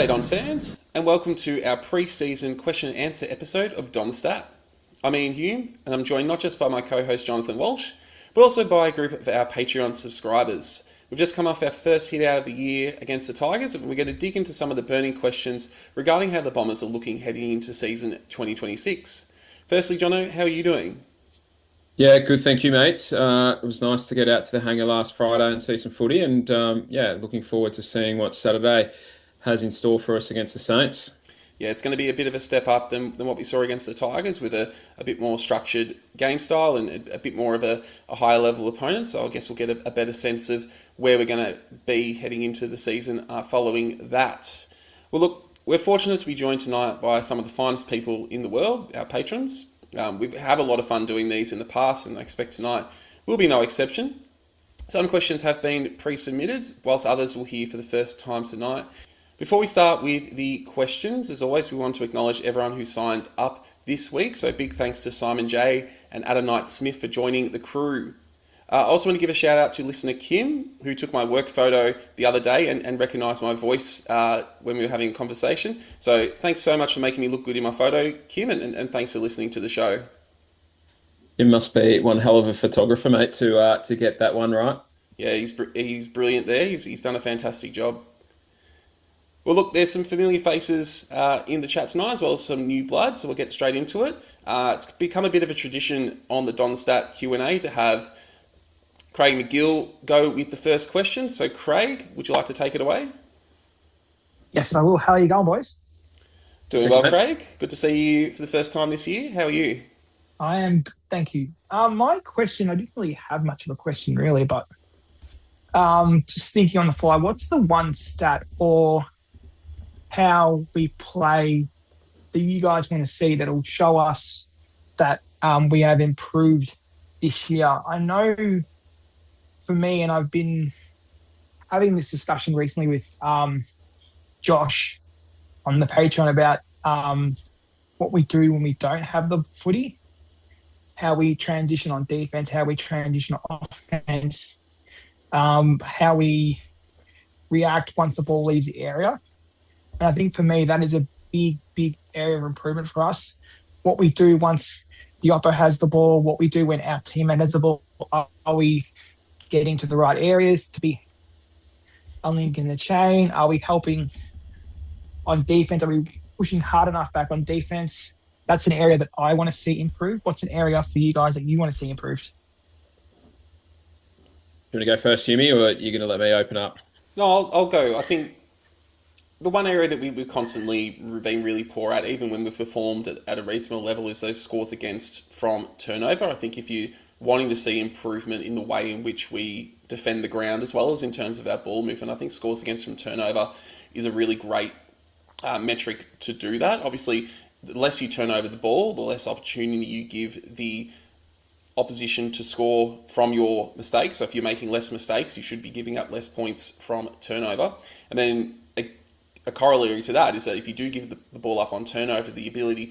G'day Dons fans, and welcome to our pre-season question and answer episode of Don Stat. I'm Ian Hume, and I'm joined not just by my co-host Jonathan Walsh, but also by a group of our Patreon subscribers. We've just come off our first hit out of the year against the Tigers, and we're going to dig into some of the burning questions regarding how the Bombers are looking heading into season 2026. Firstly, Jono, how are you doing? Yeah, good. Thank you, mate. It was nice to get out to the hangar last Friday and see some footy, and looking forward to seeing what Saturday has in store for us against the Saints. Yeah, it's going to be a bit of a step up than what we saw against the Tigers, with a bit more structured game style and a bit more of a higher level opponent. So I guess we'll get a better sense of where we're going to be heading into the season following that. Well, look, we're fortunate to be joined tonight by some of the finest people in the world, our patrons. We've had a lot of fun doing these in the past, and I expect tonight will be no exception. Some questions have been pre-submitted, whilst others will hear for the first time tonight. Before we start with the questions, as always, we want to acknowledge everyone who signed up this week. So big thanks to Simon J and Adam Knight-Smith for joining the crew. I also want to give a shout out to listener Kim, who took my work photo the other day and recognised my voice when we were having a conversation. So thanks so much for making me look good in my photo, Kim, and thanks for listening to the show. It must be one hell of a photographer, mate, to get that one right. Yeah, he's brilliant there. He's done a fantastic job. Well, look, there's some familiar faces in the chat tonight, as well as some new blood, so we'll get straight into it. It's become a bit of a tradition on the Donstat Q&A to have Craig McGill go with the first question. So, Craig, would you like to take it away? Yes, I will. How are you going, boys? Doing well, Craig. Good to see you for the first time this year. How are you? I am. Thank you. My question, I didn't really have much of a question, really, but just thinking on the fly, what's the one stat or how we play that you guys want to see that will show us that we have improved this year? I know for me, and I've been having this discussion recently with Josh on the Patreon about what we do when we don't have the footy, how we transition on defense, how we transition on offense, how we react once the ball leaves the area. And I think for me, that is a big, big area of improvement for us. What we do once the oppo has the ball, what we do when our teammate has the ball, are we getting to the right areas to be unlinking the chain? Are we helping on defense? Are we pushing hard enough back on defense? That's an area that I want to see improved. What's an area for you guys that you want to see improved? You want to go first, Yumi, or are you going to let me open up? No, I'll go. I think the one area that we've constantly been really poor at, even when we've performed at a reasonable level, is those scores against from turnover. I think if you're wanting to see improvement in the way in which we defend the ground, as well as in terms of our ball movement, I think scores against from turnover is a really great metric to do that. Obviously, the less you turn over the ball, the less opportunity you give the opposition to score from your mistakes. So if you're making less mistakes, you should be giving up less points from turnover. And then a corollary to that is that if you do give the ball up on turnover, the ability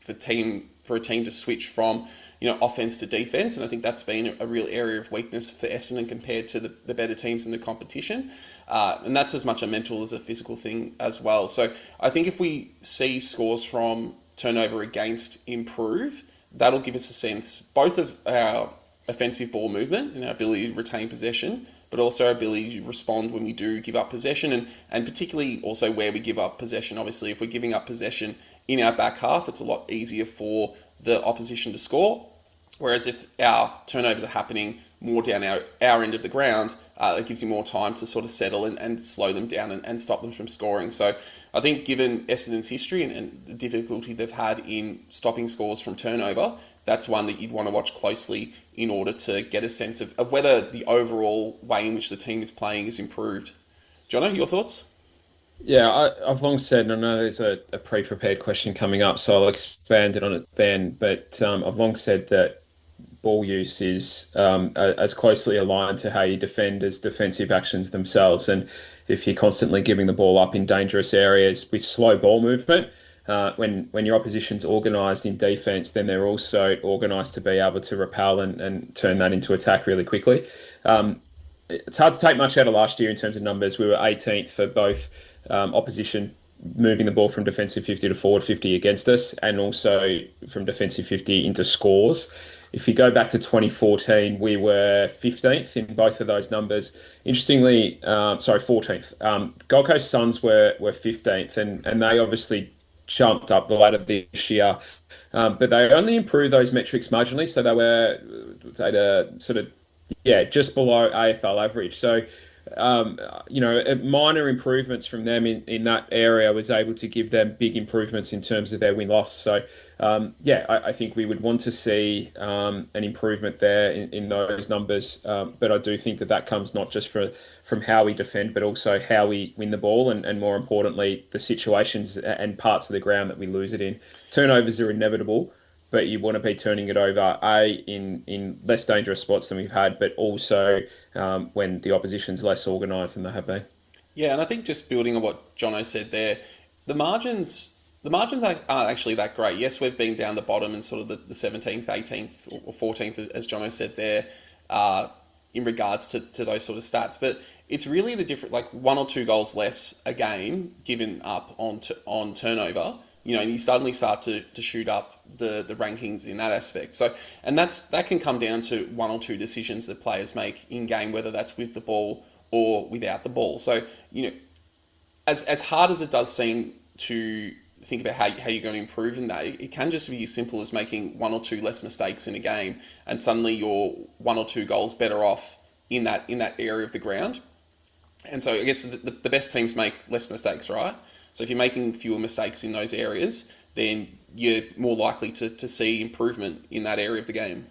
for a team to switch from offense to defense, and I think that's been a real area of weakness for Essendon compared to the better teams in the competition, and that's as much a mental as a physical thing as well. So I think if we see scores from turnover against improve, that'll give us a sense both of our offensive ball movement and our ability to retain possession, but also our ability to respond when we do give up possession, and particularly also where we give up possession. Obviously, if we're giving up possession in our back half, it's a lot easier for the opposition to score. Whereas if our turnovers are happening more down our end of the ground, it gives you more time to sort of settle and slow them down and stop them from scoring. So I think given Essendon's history and the difficulty they've had in stopping scores from turnover, that's one that you'd want to watch closely in order to get a sense of whether the overall way in which the team is playing is improved. Jono, your thoughts? Yeah, I've long said, and I know there's a pre-prepared question coming up, so I'll expand it on it then, but I've long said that ball use is as closely aligned to how you defend as defensive actions themselves. And if you're constantly giving the ball up in dangerous areas with slow ball movement, when your opposition's organised in defence, then they're also organised to be able to repel and turn that into attack really quickly. It's hard to take much out of last year in terms of numbers. We were 18th for both opposition moving the ball from defensive 50 to forward 50 against us, and also from defensive 50 into scores. If you go back to 2014, we were 15th in both of those numbers. Interestingly, 14th. Gold Coast Suns were 15th, and they obviously jumped up the ladder this year. But they only improved those metrics marginally, so they were just below AFL average. So, minor improvements from them in that area was able to give them big improvements in terms of their win-loss. So, I think we would want to see an improvement there in those numbers. But I do think that comes not just from how we defend, but also how we win the ball, and more importantly, the situations and parts of the ground that we lose it in. Turnovers are inevitable, but you want to be turning it over, in less dangerous spots than we've had, but also when the opposition's less organised than they have been. Yeah, and I think just building on what Jono said there, the margins aren't actually that great. Yes, we've been down the bottom in sort of the 17th, 18th or 14th, as Jono said there, in regards to those sort of stats. But it's really the different, like 1 or 2 goals less a game given up on turnover, and you suddenly start to shoot up the rankings in that aspect. So, and that can come down to 1 or 2 decisions that players make in game, whether that's with the ball or without the ball. So, as hard as it does seem to think about how you're going to improve in that, it can just be as simple as making 1 or 2 less mistakes in a game, and suddenly you're 1 or 2 goals better off in that area of the ground. And so I guess the best teams make less mistakes, right? So if you're making fewer mistakes in those areas, then you're more likely to see improvement in that area of the game.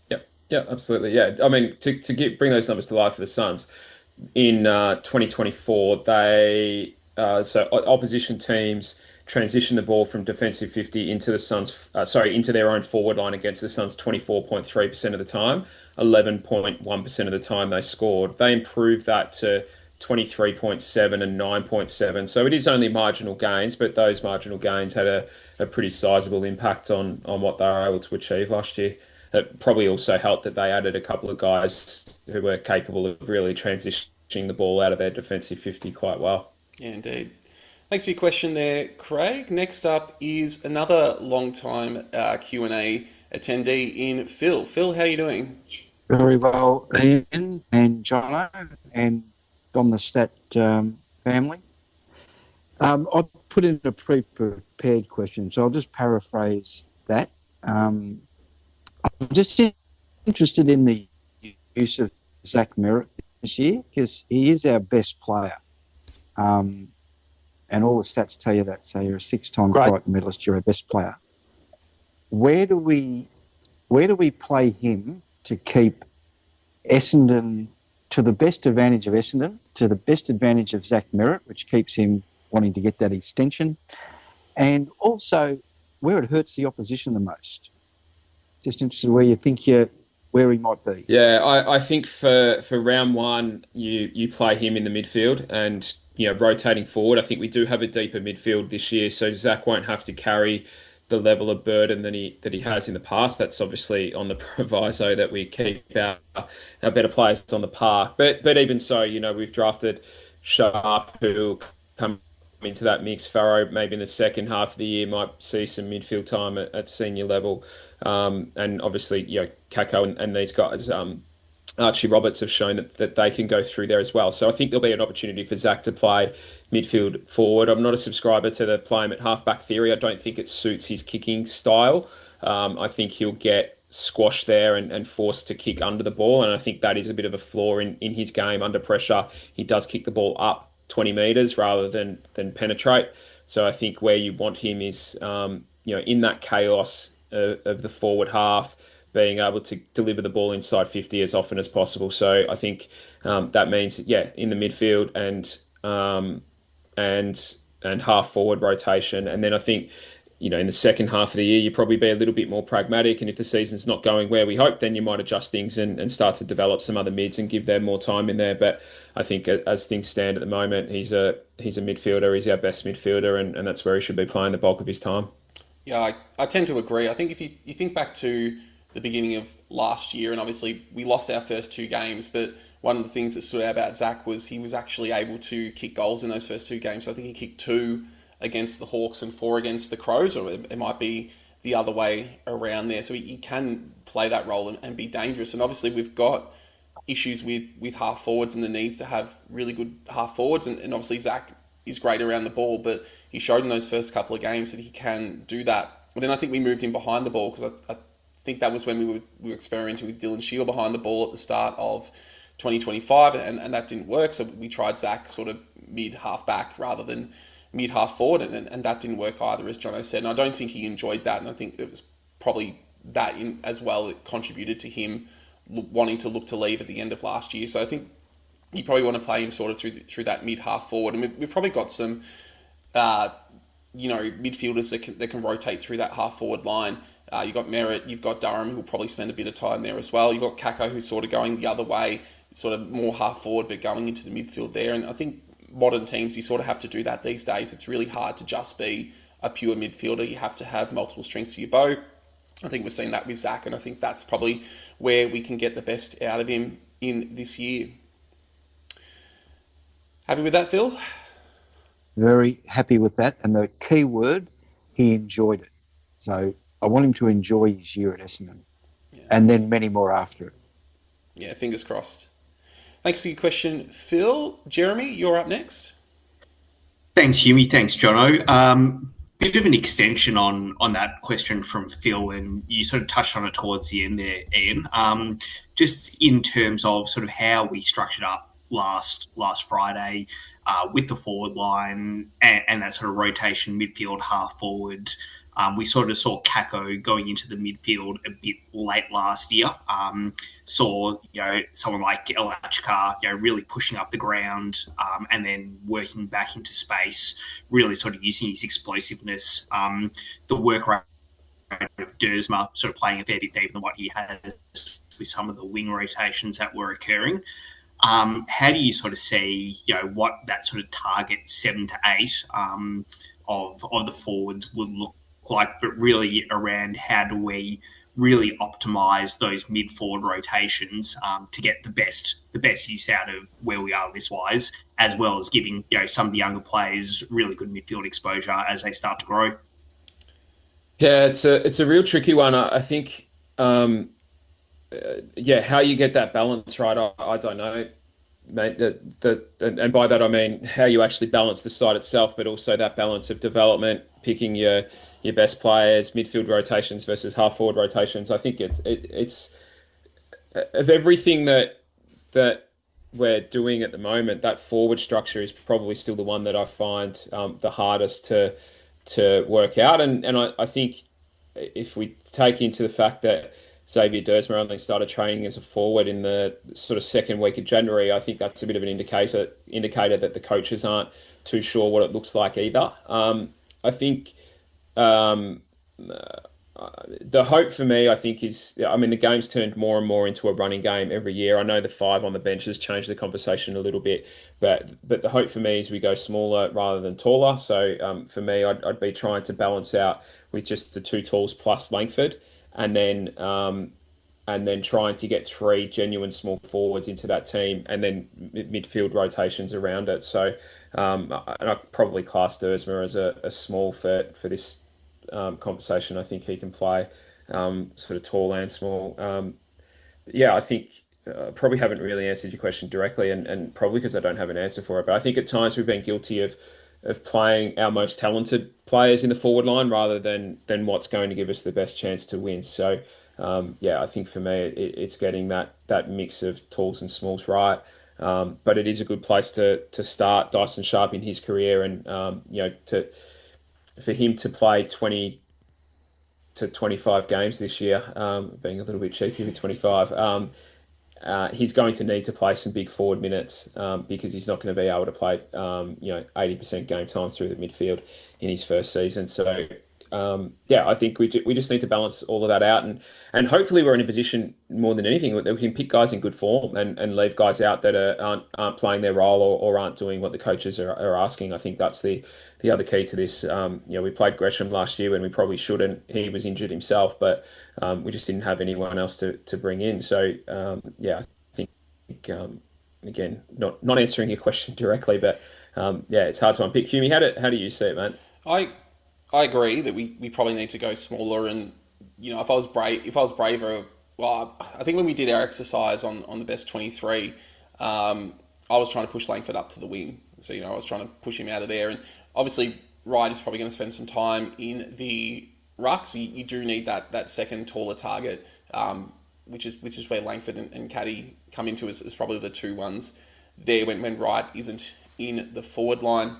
Yeah, absolutely. Yeah, I mean, to bring those numbers to life for the Suns, in 2024, opposition teams transition the ball from defensive 50 into the Suns, into their own forward line against the Suns 24.3% of the time, 11.1% of the time they scored. They improved that to 23.7 and 9.7. So it is only marginal gains, but those marginal gains had a pretty sizable impact on what they were able to achieve last year. It probably also helped that they added a couple of guys who were capable of really transitioning the ball out of their defensive 50 quite well. Yeah, indeed. Thanks for your question there, Craig. Next up is another long-time Q&A attendee in Phil. Phil, how are you doing? Very well, Ian and Jono and Dom the Stat family. I've put in a pre-prepared question, so I'll just paraphrase that. I'm just interested in the use of Zack Merritt this year, because he is our best player. And all the stats tell you that. So you're a 6-time Crichton medalist, you're our best player. Where do we play him to keep Essendon to the best advantage of Essendon, to the best advantage of Zach Merrett, which keeps him wanting to get that extension, and also where it hurts the opposition the most? Just interested where you think where he might be. Yeah, I think for round one, you play him in the midfield and rotating forward. I think we do have a deeper midfield this year, so Zach won't have to carry the level of burden that he has in the past. That's obviously on the proviso that we keep our better players on the park. But even so, we've drafted Sharp, who come into that mix. Farrow maybe in the second half of the year might see some midfield time at senior level, and obviously Kako and these guys. Archie Roberts have shown that they can go through there as well. So I think there'll be an opportunity for Zach to play midfield forward. I'm not a subscriber to the play him at halfback theory. I don't think it suits his kicking style. I think he'll get squashed there and forced to kick under the ball. And I think that is a bit of a flaw in his game under pressure. He does kick the ball up 20 metres rather than penetrate. So I think where you want him is, in that chaos of the forward half, being able to deliver the ball inside 50 as often as possible. So I think that means, in the midfield and half forward rotation. And then I think, in the second half of the year, you probably be a little bit more pragmatic. And if the season's not going where we hope, then you might adjust things and start to develop some other mids and give them more time in there. But I think as things stand at the moment, he's a midfielder. He's our best midfielder, and that's where he should be playing the bulk of his time. Yeah, I tend to agree. I think if you think back to the beginning last year, and obviously we lost our first 2 games, but one of the things that stood out about Zach was he was actually able to kick goals in those first 2 games. So I think he kicked 2 against the Hawks and 4 against the Crows, or it might be the other way around there. So he can play that role and be dangerous. And obviously we've got issues with half forwards and the needs to have really good half forwards. And obviously Zach is great around the ball, but he showed in those first couple of games that he can do that. And then I think we moved him behind the ball, because I think that was when we were experimenting with Dylan Shield behind the ball at the start of 2025, and that didn't work. So we tried Zach sort of mid-half back rather than mid-half forward, and that didn't work either, as Jono said. And I don't think he enjoyed that, and I think it was probably that as well that contributed to him wanting to look to leave at the end of last year. So I think you probably want to play him sort of through that mid-half forward, and we've probably got some midfielders that can rotate through that half forward line. You've got Merrett, you've got Durham, who'll probably spend a bit of time there as well. You've got Kako, who's sort of going the other way, sort of more half forward, but going into the midfield there. And I think modern teams, you sort of have to do that these days. It's really hard to just be a pure midfielder. You have to have multiple strings to your bow. I think we're seeing that with Zach, and I think that's probably where we can get the best out of him in this year. Happy with that, Phil? Very happy with that. And the key word, he enjoyed it. So I want him to enjoy his year at Essendon, and then many more after it. Yeah, fingers crossed. Thanks for your question, Phil. Jeremy, you're up next. Thanks, Hughie. Thanks, Jono. Bit of an extension on that question from Phil, and you sort of touched on it towards the end there, Ian. Just in terms of sort of how we structured up last Friday with the forward line and that sort of rotation midfield, half forward. We sort of saw Kako going into the midfield a bit late last year. Saw someone like Elachkar really pushing up the ground and then working back into space, really sort of using his explosiveness. The work rate of Dersma sort of playing a fair bit deeper than what he has with some of the wing rotations that were occurring. How do you sort of see what that sort of target 7 to 8 of the forwards would look like, but really around how do we really optimize those mid-forward rotations to get the best use out of where we are list-wise, as well as giving some of the younger players really good midfield exposure as they start to grow? Yeah, it's a real tricky one. I think, how you get that balance right, I don't know, mate. And by that I mean how you actually balance the side itself, but also that balance of development, picking your best players, midfield rotations versus half forward rotations. I think it's of everything that we're doing at the moment, that forward structure is probably still the one that I find the hardest to work out. And I think if we take into the fact that Xavier Dersma only started training as a forward in the sort of second week of January, I think that's a bit of an indicator that the coaches aren't too sure what it looks like either. I think the hope for me, I think, is, the game's turned more and more into a running game every year. I know the 5 on the bench has changed the conversation a little bit, but the hope for me is we go smaller rather than taller. So for me, I'd be trying to balance out with just the 2 talls plus Langford, and then trying to get 3 genuine small forwards into that team, and then midfield rotations around it. So and I probably class Dersma as a small for this conversation. I think he can play sort of tall and small. I think probably haven't really answered your question directly, and probably because I don't have an answer for it. But I think at times we've been guilty of playing our most talented players in the forward line rather than what's going to give us the best chance to win. So I think for me it's getting that mix of talls and smalls right. But it is a good place to start Dyson Sharp in his career, and for him to play 20 to 25 games this year, being a little bit cheeky with 25, he's going to need to play some big forward minutes because he's not going to be able to play 80% game time through the midfield in his first season. So I think we just need to balance all of that out, and hopefully we're in a position more than anything that we can pick guys in good form and leave guys out that aren't playing their role or aren't doing what the coaches are asking. I think that's the other key to this. We played Gresham last year when we probably shouldn't. He was injured himself, but we just didn't have anyone else to bring in. So I think again, not answering your question directly, but it's hard to unpick. Hume, how do you see it, man? I agree that we probably need to go smaller, and if I was braver, well, I think when we did our exercise on the best 23, I was trying to push Langford up to the wing. So I was trying to push him out of there, and obviously Wright is probably going to spend some time in the ruck. So you do need that second taller target, which is where Langford and Caddy come into as probably the two ones there when Wright isn't in the forward line.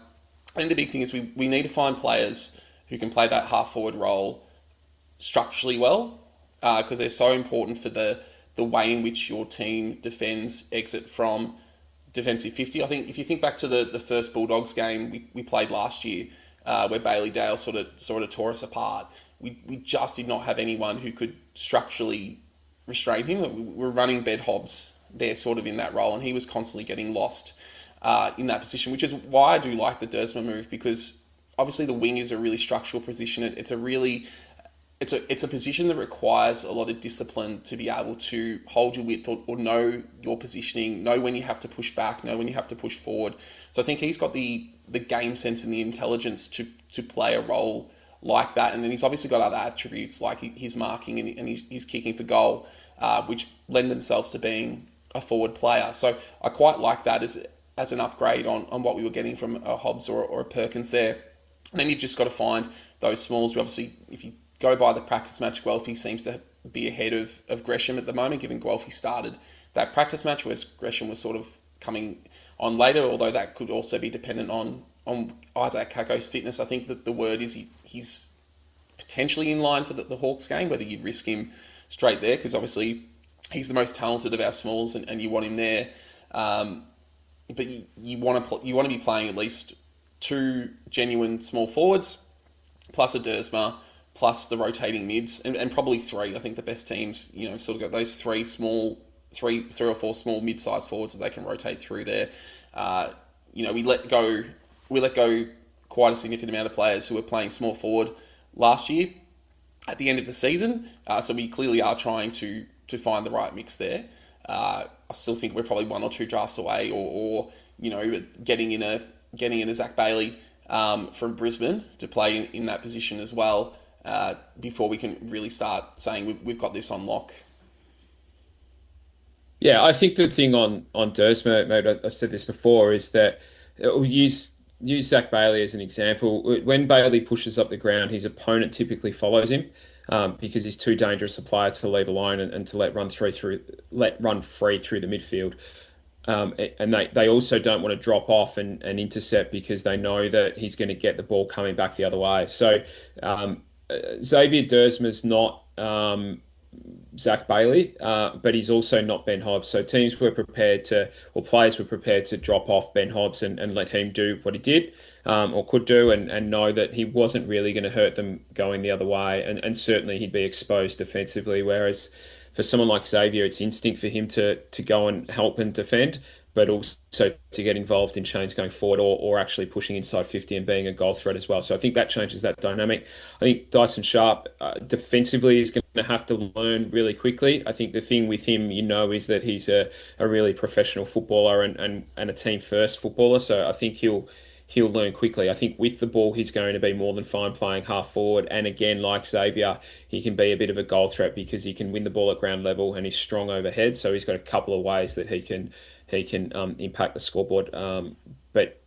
I think the big thing is we need to find players who can play that half forward role structurally well, because they're so important for the way in which your team defends exit from defensive 50. I think if you think back to the first Bulldogs game we played last year, where Bailey Dale sort of tore us apart, we just did not have anyone who could structurally restrain him. We're running Ben Hobbs there sort of in that role, and he was constantly getting lost in that position, which is why I do like the Dersma move, because obviously the wing is a really structural position. It's a position that requires a lot of discipline to be able to hold your width or know your positioning, know when you have to push back, know when you have to push forward. So I think he's got the game sense and the intelligence to play a role like that. And then he's obviously got other attributes like his marking and his kicking for goal, which lend themselves to being a forward player. So I quite like that as an upgrade on what we were getting from a Hobbs or a Perkins there. And then you've just got to find those smalls. Obviously, if you go by the practice match, Guelphy seems to be ahead of Gresham at the moment, given Guelphy started that practice match, whereas Gresham was sort of coming on later, although that could also be dependent on Isaac Kako's fitness. I think that the word is he's potentially in line for the Hawks game, whether you'd risk him straight there, because obviously he's the most talented of our smalls and you want him there. But you want to be playing at least two genuine small forwards, plus a Dersma, plus the rotating mids, and probably three. I think the best teams, sort of got those three or four small mid-sized forwards that they can rotate through there. We let go quite a significant amount of players who were playing small forward last year at the end of the season. So we clearly are trying to find the right mix there. I still think we're probably one or two drafts away, or getting in a Zach Bailey from Brisbane to play in that position as well, before we can really start saying we've got this on lock. Yeah, I think the thing on Dersma, mate, I've said this before, is that we'll use Zach Bailey as an example. When Bailey pushes up the ground, his opponent typically follows him, because he's too dangerous a player to leave alone and to let run free through the midfield. And they also don't want to drop off and intercept, because they know that he's going to get the ball coming back the other way. So Xavier Dersma's not Zach Bailey, but he's also not Ben Hobbs. So players were prepared to drop off Ben Hobbs and let him do what he did, or could do, and know that he wasn't really going to hurt them going the other way. And certainly he'd be exposed defensively, whereas for someone like Xavier, it's instinct for him to go and help and defend, but also to get involved in chains going forward, or actually pushing inside 50 and being a goal threat as well. So I think that changes that dynamic. I think Dyson Sharp defensively is going to have to learn really quickly. I think the thing with him, is that he's a really professional footballer and a team first footballer. So I think he'll learn quickly. I think with the ball, he's going to be more than fine playing half forward. And again, like Xavier, he can be a bit of a goal threat because he can win the ball at ground level and he's strong overhead. So he's got a couple of ways that he can impact the scoreboard. But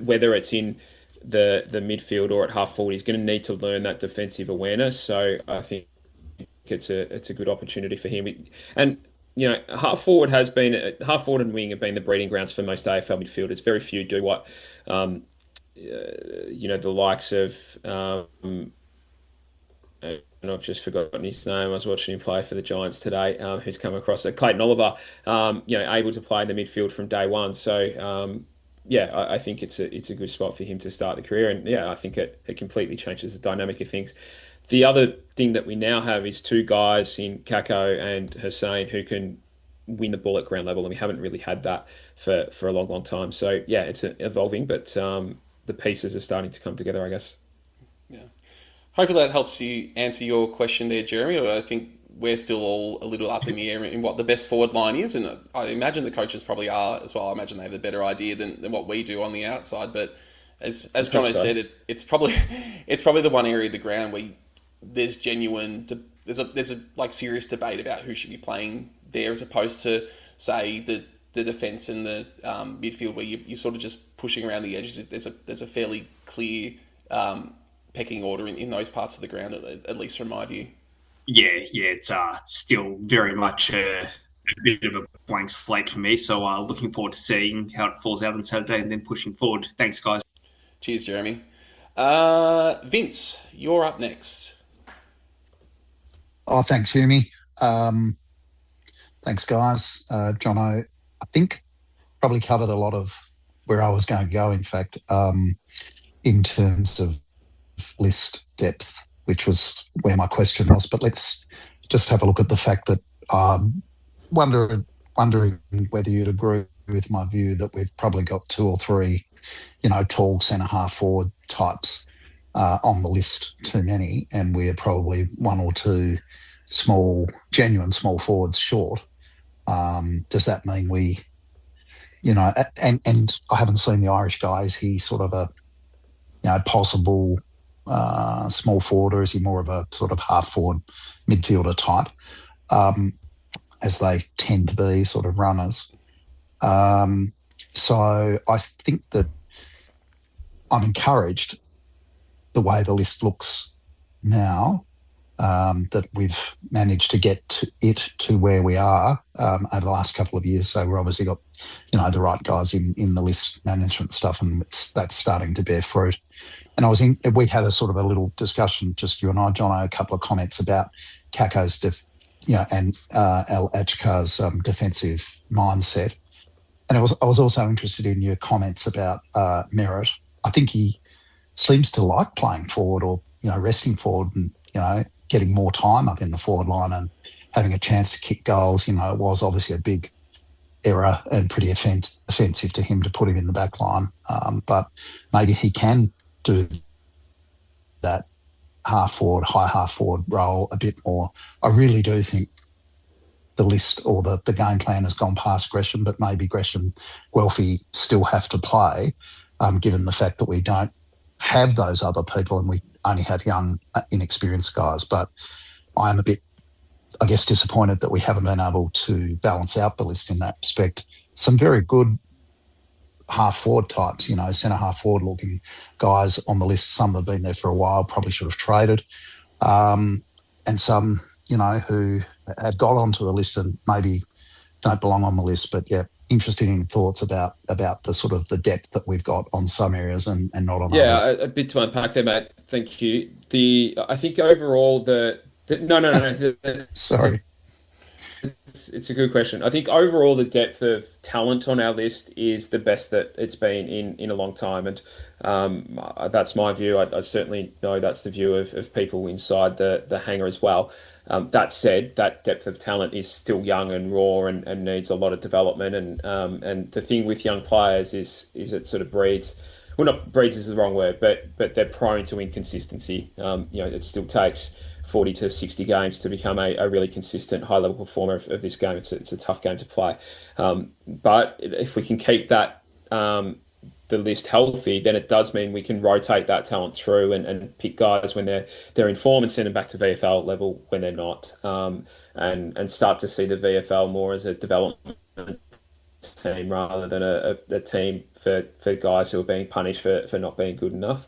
whether it's in the midfield or at half forward, he's going to need to learn that defensive awareness. So I think it's a good opportunity for him. And half forward and wing have been the breeding grounds for most AFL midfielders. Very few do what the likes of and I've just forgotten his name. I was watching him play for the Giants today. Who's come across it? Clayton Oliver, able to play in the midfield from day one. So I think it's a good spot for him to start the career. And I think it completely changes the dynamic of things. The other thing that we now have is two guys in Kako and Hussein who can win the ball at ground level, and we haven't really had that for a long, long time. So it's evolving, but the pieces are starting to come together, I guess. Yeah, Hopefully that helps you answer your question there, Jeremy. I think we're still all a little up in the air in what the best forward line is, and I imagine the coaches probably are as well. I imagine they have a better idea than what we do on the outside. But as Jono said, it's probably the one area of the ground where there's genuine there's a like serious debate about who should be playing there, as opposed to say the defence and the midfield, where you're sort of just pushing around the edges. There's a fairly clear pecking order in those parts of the ground, at least from my view. Yeah, it's still very much a bit of a blank slate for me. So looking forward to seeing how it falls out on Saturday and then pushing forward. Thanks, guys. Cheers, Jeremy. Vince, you're up next. Oh, thanks, Humi. Thanks, guys. Jono, I think probably covered a lot of where I was going to go, in fact, in terms of list depth, which was where my question was. But let's just have a look at the fact that wondering whether you'd agree with my view that we've probably got 2 or 3, tall centre half forward types on the list too many, and we're probably 1 or 2 genuine small forwards short. Does that mean we, and I haven't seen the Irish guy. Is he sort of a, possible small forward, or is he more of a sort of half forward midfielder type, as they tend to be sort of runners? So I think that I'm encouraged the way the list looks now, that we've managed to get to where we are over the last couple of years. So we've obviously got, the right guys in the list management stuff, and that's starting to bear fruit. And we had a sort of a little discussion, just you and I, John, a couple of comments about Kako's, and El Achkar's defensive mindset. And I was also interested in your comments about Merrett. I think he seems to like playing forward, or, resting forward and, getting more time up in the forward line and having a chance to kick goals. It was obviously a big error and pretty offensive to him to put him in the back line. But maybe he can do that high half forward role a bit more. I really do think the list or the game plan has gone past Gresham, but maybe Gresham, Guelphy still have to play, given the fact that we don't have those other people and we only have young, inexperienced guys. But I am a bit, I guess, disappointed that we haven't been able to balance out the list in that respect. Some very good half forward types, centre half forward looking guys on the list. Some have been there for a while, probably should have traded. And some, who have got onto the list and maybe don't belong on the list. But yeah, interested in thoughts about the sort of the depth that we've got on some areas and not on others. Yeah, a bit to unpack there, Matt. Thank you. I think overall no. Sorry. It's a good question. I think overall the depth of talent on our list is the best that it's been in a long time, and that's my view. I certainly know that's the view of people inside the hangar as well. That said, that depth of talent is still young and raw and needs a lot of development. And the thing with young players is it sort of breeds. Well, not breeds is the wrong word, but they're prone to inconsistency. It still takes 40 to 60 games to become a really consistent high-level performer of this game. It's a tough game to play. But if we can keep that the list healthy, then it does mean we can rotate that talent through and pick guys when they're in form and send them back to VFL level when they're not, and start to see the VFL more as a development team rather than a team for guys who are being punished for not being good enough.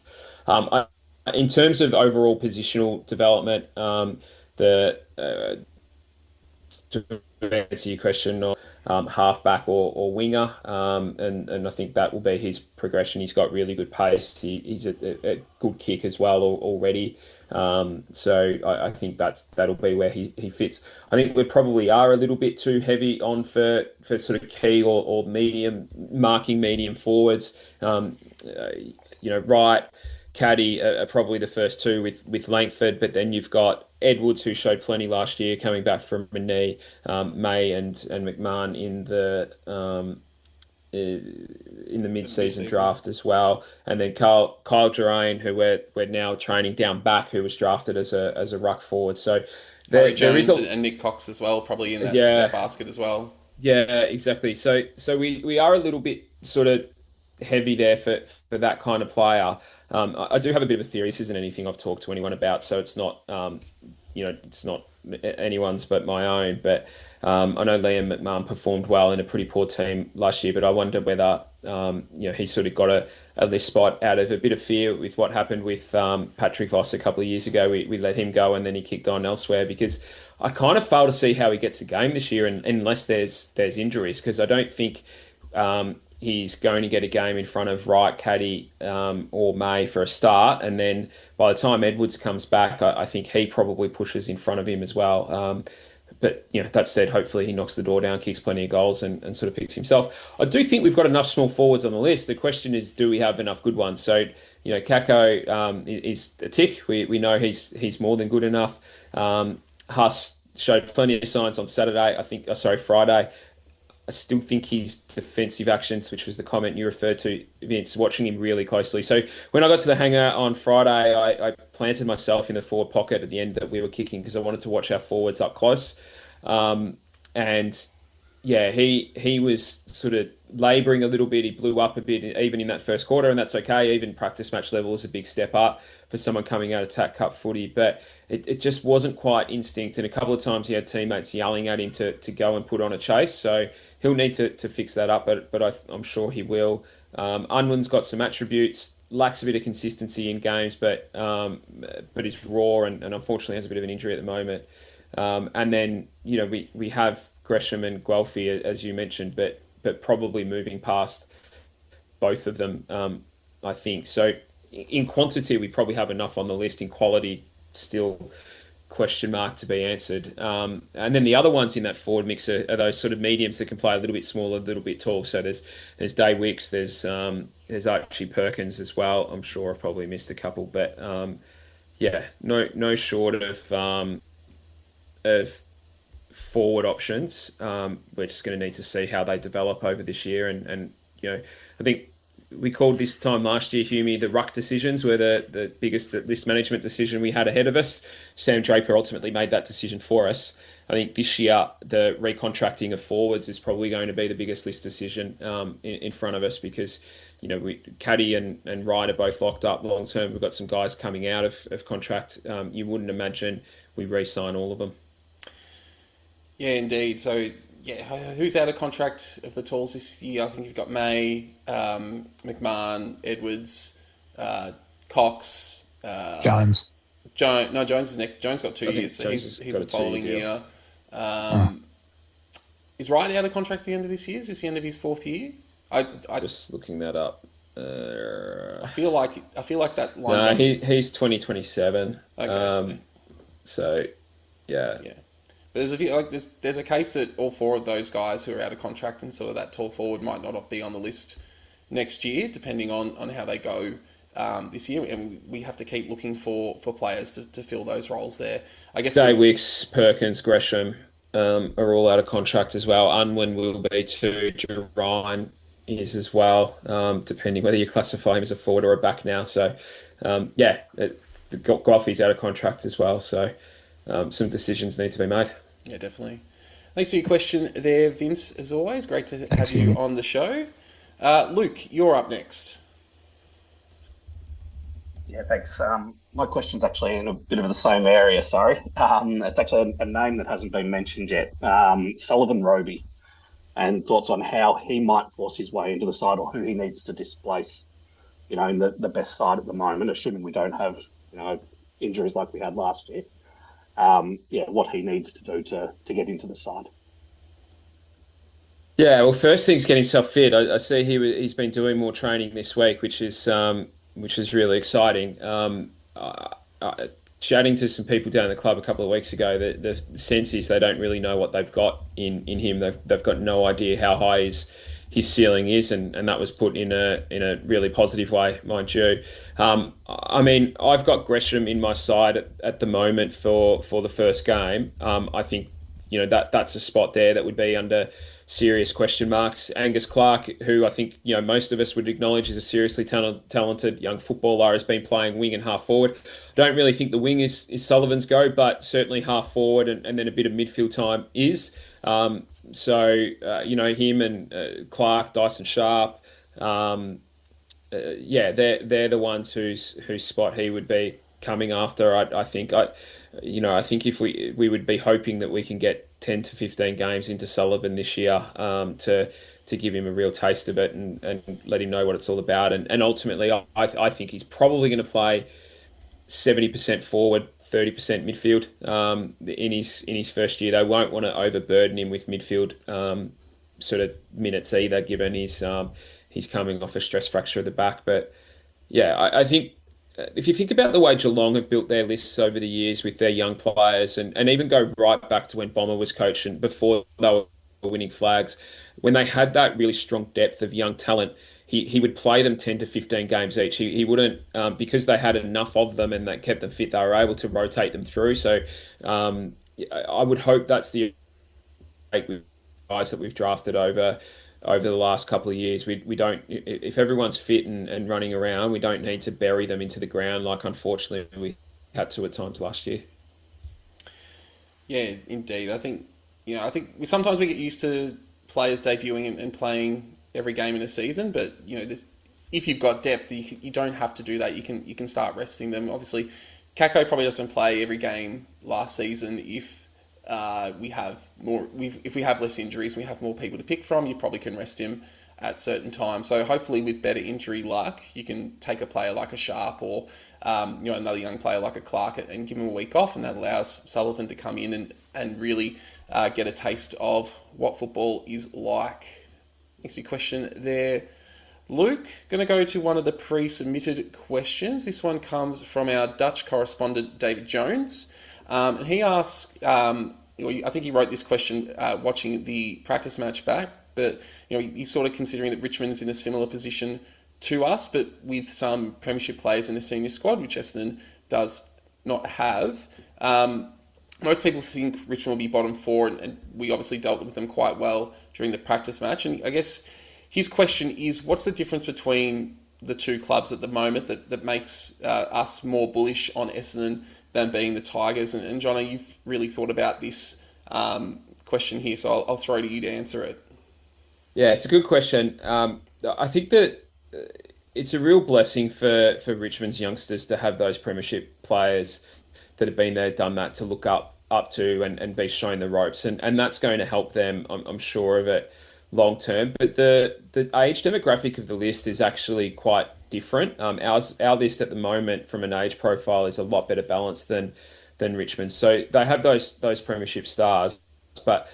In terms of overall positional development, to answer your question on halfback or winger, and I think that will be his progression. He's got really good pace. He's a good kick as well already. So I think that'll be where he fits. I think we probably are a little bit too heavy on for sort of key or medium forwards. Wright, Caddy are probably the first two with Langford, but then you've got Edwards, who showed plenty last year coming back from a knee, May and McMahon in the in the mid-season draft as well, and then Kyle Geraint, who we're now training down back, who was drafted as a ruck forward. So Harry Jones and Nick Cox as well, probably in that basket as well. Yeah, exactly. So we are a little bit sort of heavy there for that kind of player. I do have a bit of a theory. This isn't anything I've talked to anyone about, so it's not it's not anyone's but my own. But I know Liam McMahon performed well in a pretty poor team last year, but I wonder whether he sort of got a list spot out of a bit of fear with what happened with Patrick Voss a couple of years ago. We let him go and then he kicked on elsewhere, because I kind of fail to see how he gets a game this year unless there's injuries, because I don't think he's going to get a game in front of Wright, Caddy, or May for a start. And then by the time Edwards comes back, I think he probably pushes in front of him as well. But that said, hopefully he knocks the door down, kicks plenty of goals, and sort of picks himself. I do think we've got enough small forwards on the list. The question is, do we have enough good ones? So, Kako is a tick. We know he's more than good enough. Huss showed plenty of signs on Friday. I still think his defensive actions, which was the comment you referred to, Vince, watching him really closely. So when I got to the hangar on Friday, I planted myself in the forward pocket at the end that we were kicking, because I wanted to watch our forwards up close. And yeah, he was sort of labouring a little bit. He blew up a bit even in that first quarter, and that's okay. Even practice match level is a big step up for someone coming out of TAC Cup footy. But it just wasn't quite instinct. And a couple of times he had teammates yelling at him to go and put on a chase. So he'll need to fix that up, but I'm sure he will. Unwin's got some attributes, lacks a bit of consistency in games, but he's raw and unfortunately has a bit of an injury at the moment. And then, we have Gresham and Guelphy, as you mentioned, but probably moving past both of them, I think. So in quantity, we probably have enough on the list. In quality, still question mark to be answered. And then the other ones in that forward mix are those sort of mediums that can play a little bit smaller, a little bit tall. So there's Day Wicks, there's Archie Perkins as well. I'm sure I've probably missed a couple, but no short of forward options. We're just going to need to see how they develop over this year, and I think we called this time last year, Humie, the ruck decisions were the biggest risk management decision we had ahead of us. Sam Draper ultimately made that decision for us. I think this year, the recontracting of forwards is probably going to be the biggest list decision in front of us, because, Caddy and Wright are both locked up long term. We've got some guys coming out of contract. You wouldn't imagine we re-sign all of them. Yeah, indeed. So, who's out of contract of the talls this year? I think you've got May, McMahon, Edwards, Cox, Jones. Jones is next. Jones got 2 years, so he's the following year. Is Wright out of contract at the end of this year? Is this the end of his fourth year? I just looking that up. I feel like that lines up. He's 2027. Okay, so yeah. But there's a case that all four of those guys who are out of contract and sort of that tall forward might not be on the list next year, depending on how they go this year. And we have to keep looking for players to fill those roles there. I guess Day Wicks, Perkins, Gresham are all out of contract as well. Unwin will be too. Jerine is as well, depending whether you classify him as a forward or a back now. So, Guelphy's out of contract as well. So, some decisions need to be made. Yeah, definitely. Thanks for your question there, Vince, as always. Great to have you on the show. Luke, you're up next. Yeah, thanks. My question's actually in a bit of the same area, sorry. It's actually a name that hasn't been mentioned yet. Sullivan Roby, and thoughts on how he might force his way into the side, or who he needs to displace, in the best side at the moment, assuming we don't have, injuries like we had last year. What he needs to do to get into the side. Yeah, well, first thing's get himself fit. I see he's been doing more training this week, which is really exciting. Chatting to some people down in the club a couple of weeks ago, the sense is they don't really know what they've got in him. They've got no idea how high his ceiling is, and that was put in a really positive way, mind you. I've got Gresham in my side at the moment for the first game. I think that's a spot there that would be under serious question marks. Angus Clark, who I think most of us would acknowledge is a seriously talented young footballer, has been playing wing and half forward. I don't really think the wing is Sullivan's go, but certainly half forward and then a bit of midfield time is. Him and Clark, Dyson Sharp, they're the ones whose spot he would be coming after. I think if we would be hoping that we can get 10 to 15 games into Sullivan this year to give him a real taste of it and let him know what it's all about. And ultimately, I think he's probably going to play 70% forward, 30% midfield in his first year. They won't want to overburden him with midfield sort of minutes either, given he's coming off a stress fracture of the back. But yeah, I think if you think about the way Geelong have built their lists over the years with their young players, and even go right back to when Bomber was coaching, before they were winning flags, when they had that really strong depth of young talent, he would play them 10 to 15 games each. He wouldn't, because they had enough of them and that kept them fit, they were able to rotate them through. So I would hope that's the guys that we've drafted over the last couple of years. We don't, if everyone's fit and running around, we don't need to bury them into the ground like unfortunately we had to at times last year. Yeah, indeed. I think sometimes we get used to players debuting and playing every game in a season, but if you've got depth, you don't have to do that. You can start resting them. Obviously, Kako probably doesn't play every game last season. If we have less injuries, we have more people to pick from, you probably can rest him at certain times. So hopefully, with better injury luck, you can take a player like a Sharp or another young player like a Clark and give him a week off, and that allows Sullivan to come in and really get a taste of what football is like. Next question there, Luke. Going to go to one of the pre-submitted questions. This one comes from our Dutch correspondent, David Jones. And he asks, I think he wrote this question watching the practice match back, but he's sort of considering that Richmond's in a similar position to us, but with some premiership players in the senior squad, which Essendon does not have. Most people think Richmond will be bottom four, and we obviously dealt with them quite well during the practice match. And I guess his question is, what's the difference between the two clubs at the moment that makes us more bullish on Essendon than being the Tigers? And Jono, you've really thought about this question here, so I'll throw to you to answer it. Yeah, it's a good question. I think that it's a real blessing for Richmond's youngsters to have those premiership players that have been there, done that, to look up to and be shown the ropes. And that's going to help them, I'm sure of it, long term. But the age demographic of the list is actually quite different. Our list at the moment from an age profile is a lot better balanced than Richmond. So they have those premiership stars, but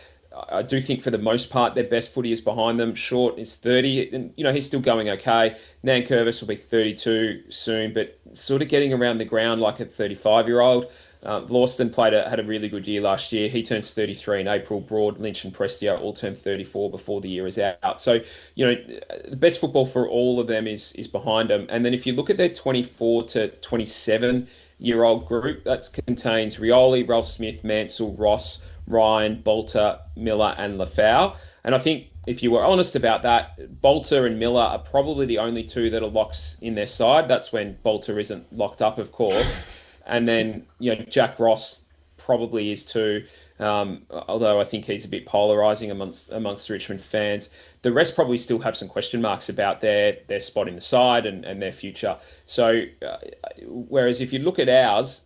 I do think for the most part their best footy is behind them. Short is 30, and he's still going okay. Nankervis will be 32 soon, but sort of getting around the ground like a 35-year-old. Lawston had a really good year last year. He turns 33 in April. Broad, Lynch and Prestia all turn 34 before the year is out. So, the best football for all of them is behind them. And then if you look at their 24 to 27-year-old group, that contains Rioli, Ralph Smith, Mansell, Ross, Ryan, Bolter, Miller and Lafau. And I think if you were honest about that, Bolter and Miller are probably the only two that are locks in their side. That's when Bolter isn't locked up, of course. And then, Jack Ross probably is too, although I think he's a bit polarising amongst Richmond fans. The rest probably still have some question marks about their spot in the side and their future. So, whereas if you look at ours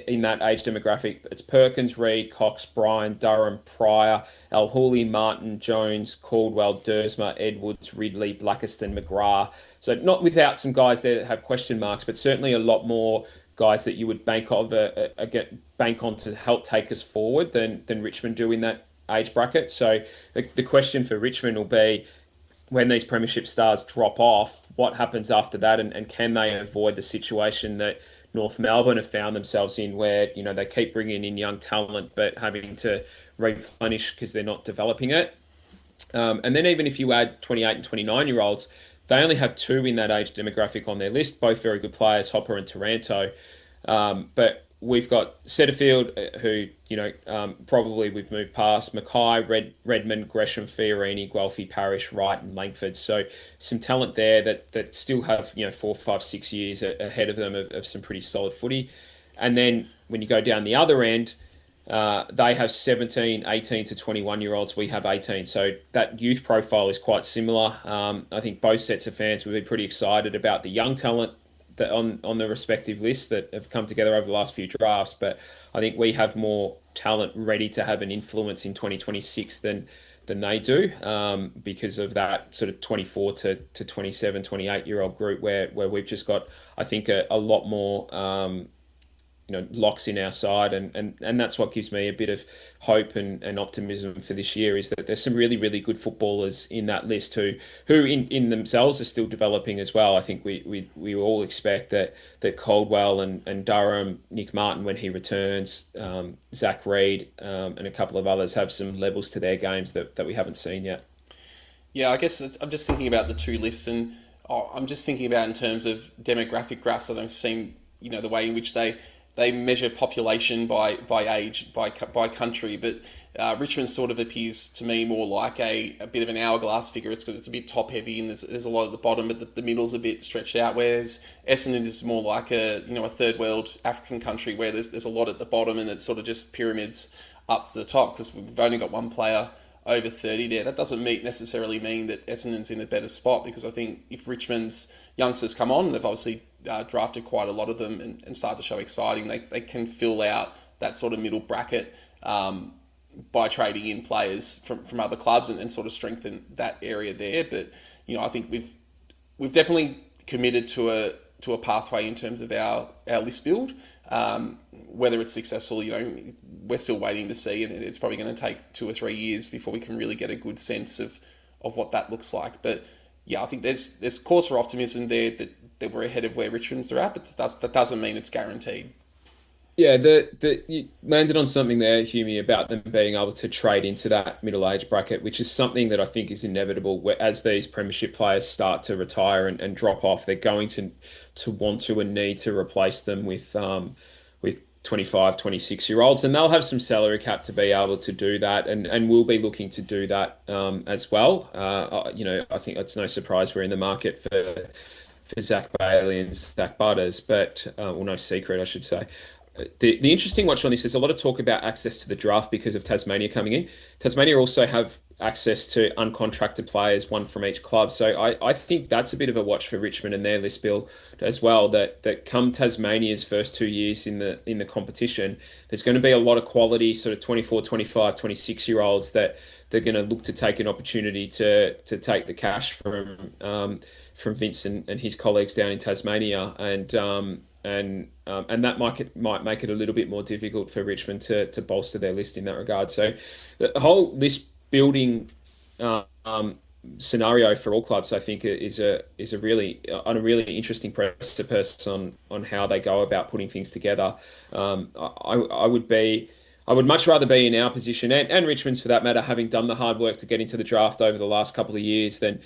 in that age demographic, it's Perkins, Reid, Cox, Bryan, Durham, Pryor, El Hooley, Martin, Jones, Caldwell, Dersma, Edwards, Ridley, Blackiston, McGrath. So not without some guys there that have question marks, but certainly a lot more guys that you would bank on to help take us forward than Richmond do in that age bracket. So the question for Richmond will be, when these premiership stars drop off, what happens after that, and can they avoid the situation that North Melbourne have found themselves in, where they keep bringing in young talent but having to replenish because they're not developing it. And then even if you add 28 and 29-year-olds, they only have two in that age demographic on their list, both very good players, Hopper and Taranto. But we've got Setterfield, who, probably we've moved past Mackay, Redmond, Gresham, Fiorini, Guelphy, Parish, Wright, and Langford. So some talent there that still have 4, 5, 6 years ahead of them of some pretty solid footy. And then when you go down the other end, they have 17, 18 to 21-year-olds. We have 18. So that youth profile is quite similar. I think both sets of fans will be pretty excited about the young talent that on the respective lists that have come together over the last few drafts. But I think we have more talent ready to have an influence in 2026 than they do, because of that sort of 24 to 27, 28-year-old group where we've just got, I think, a lot more locks in our side, and that's what gives me a bit of hope and optimism for this year, is that there's some really, really good footballers in that list who in themselves are still developing as well. I think we all expect that Caldwell and Durham, Nick Martin when he returns, Zach Reed, and a couple of others have some levels to their games that we haven't seen yet. Yeah, I guess I'm just thinking about the two lists, and I'm just thinking about in terms of demographic graphs that I've seen, the way in which they measure population by age, by country, but Richmond sort of appears to me more like a bit of an hourglass figure. It's a bit top heavy, and there's a lot at the bottom, but the middle's a bit stretched out. Whereas Essendon is more like a third world African country where there's a lot at the bottom, and it's sort of just pyramids up to the top, because we've only got one player over 30 there. That doesn't necessarily mean that Essendon's in a better spot, because I think if Richmond's youngsters come on, they've obviously drafted quite a lot of them and start to show exciting, they can fill out that sort of middle bracket by trading in players from other clubs and sort of strengthen that area there. But I think we've definitely committed to a pathway in terms of our list build. Whether it's successful, we're still waiting to see, and it's probably going to take 2 or 3 years before we can really get a good sense of what that looks like. But yeah, I think there's cause for optimism there that we're ahead of where Richmond's are at, but that doesn't mean it's guaranteed. Yeah, you landed on something there, Humie, about them being able to trade into that middle age bracket, which is something that I think is inevitable. As these premiership players start to retire and drop off, they're going to want to and need to replace them with 25, 26-year-olds, and they'll have some salary cap to be able to do that, and we'll be looking to do that as well. I think it's no surprise we're in the market for Zach Bailey and Zach Butters, but no secret, I should say. The interesting watch on this is a lot of talk about access to the draft because of Tasmania coming in. Tasmania also have access to uncontracted players, one from each club. So I think that's a bit of a watch for Richmond and their list bill as well, that come Tasmania's first 2 years in the competition, there's going to be a lot of quality sort of 24, 25, 26-year-olds that they're going to look to take an opportunity to take the cash from Vince and his colleagues down in Tasmania, and that might make it a little bit more difficult for Richmond to bolster their list in that regard. So the whole list building scenario for all clubs, I think, is a really interesting precipice on how they go about putting things together. I would much rather be in our position, and Richmond's for that matter, having done the hard work to get into the draft over the last couple of years, than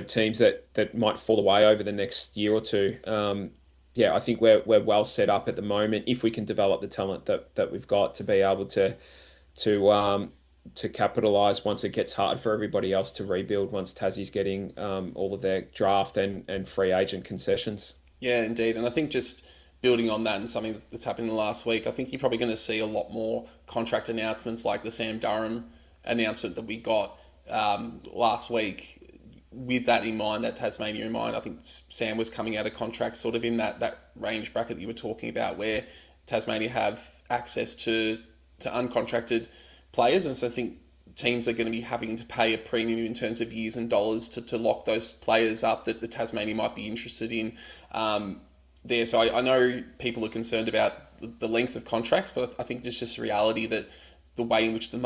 teams that might fall away over the next year or two. I think we're well set up at the moment if we can develop the talent that we've got to be able to capitalise once it gets hard for everybody else to rebuild, once Tassie's getting all of their draft and free agent concessions. Yeah, indeed. And I think just building on that and something that's happened in the last week, I think you're probably going to see a lot more contract announcements like the Sam Durham announcement that we got last week. With that in mind, that Tasmania in mind, I think Sam was coming out of contract sort of in that range bracket that you were talking about, where Tasmania have access to uncontracted players, and so I think teams are going to be having to pay a premium in terms of years and dollars to lock those players up that the Tasmania might be interested in there. So I know people are concerned about the length of contracts, but I think there's just a reality that the way in which the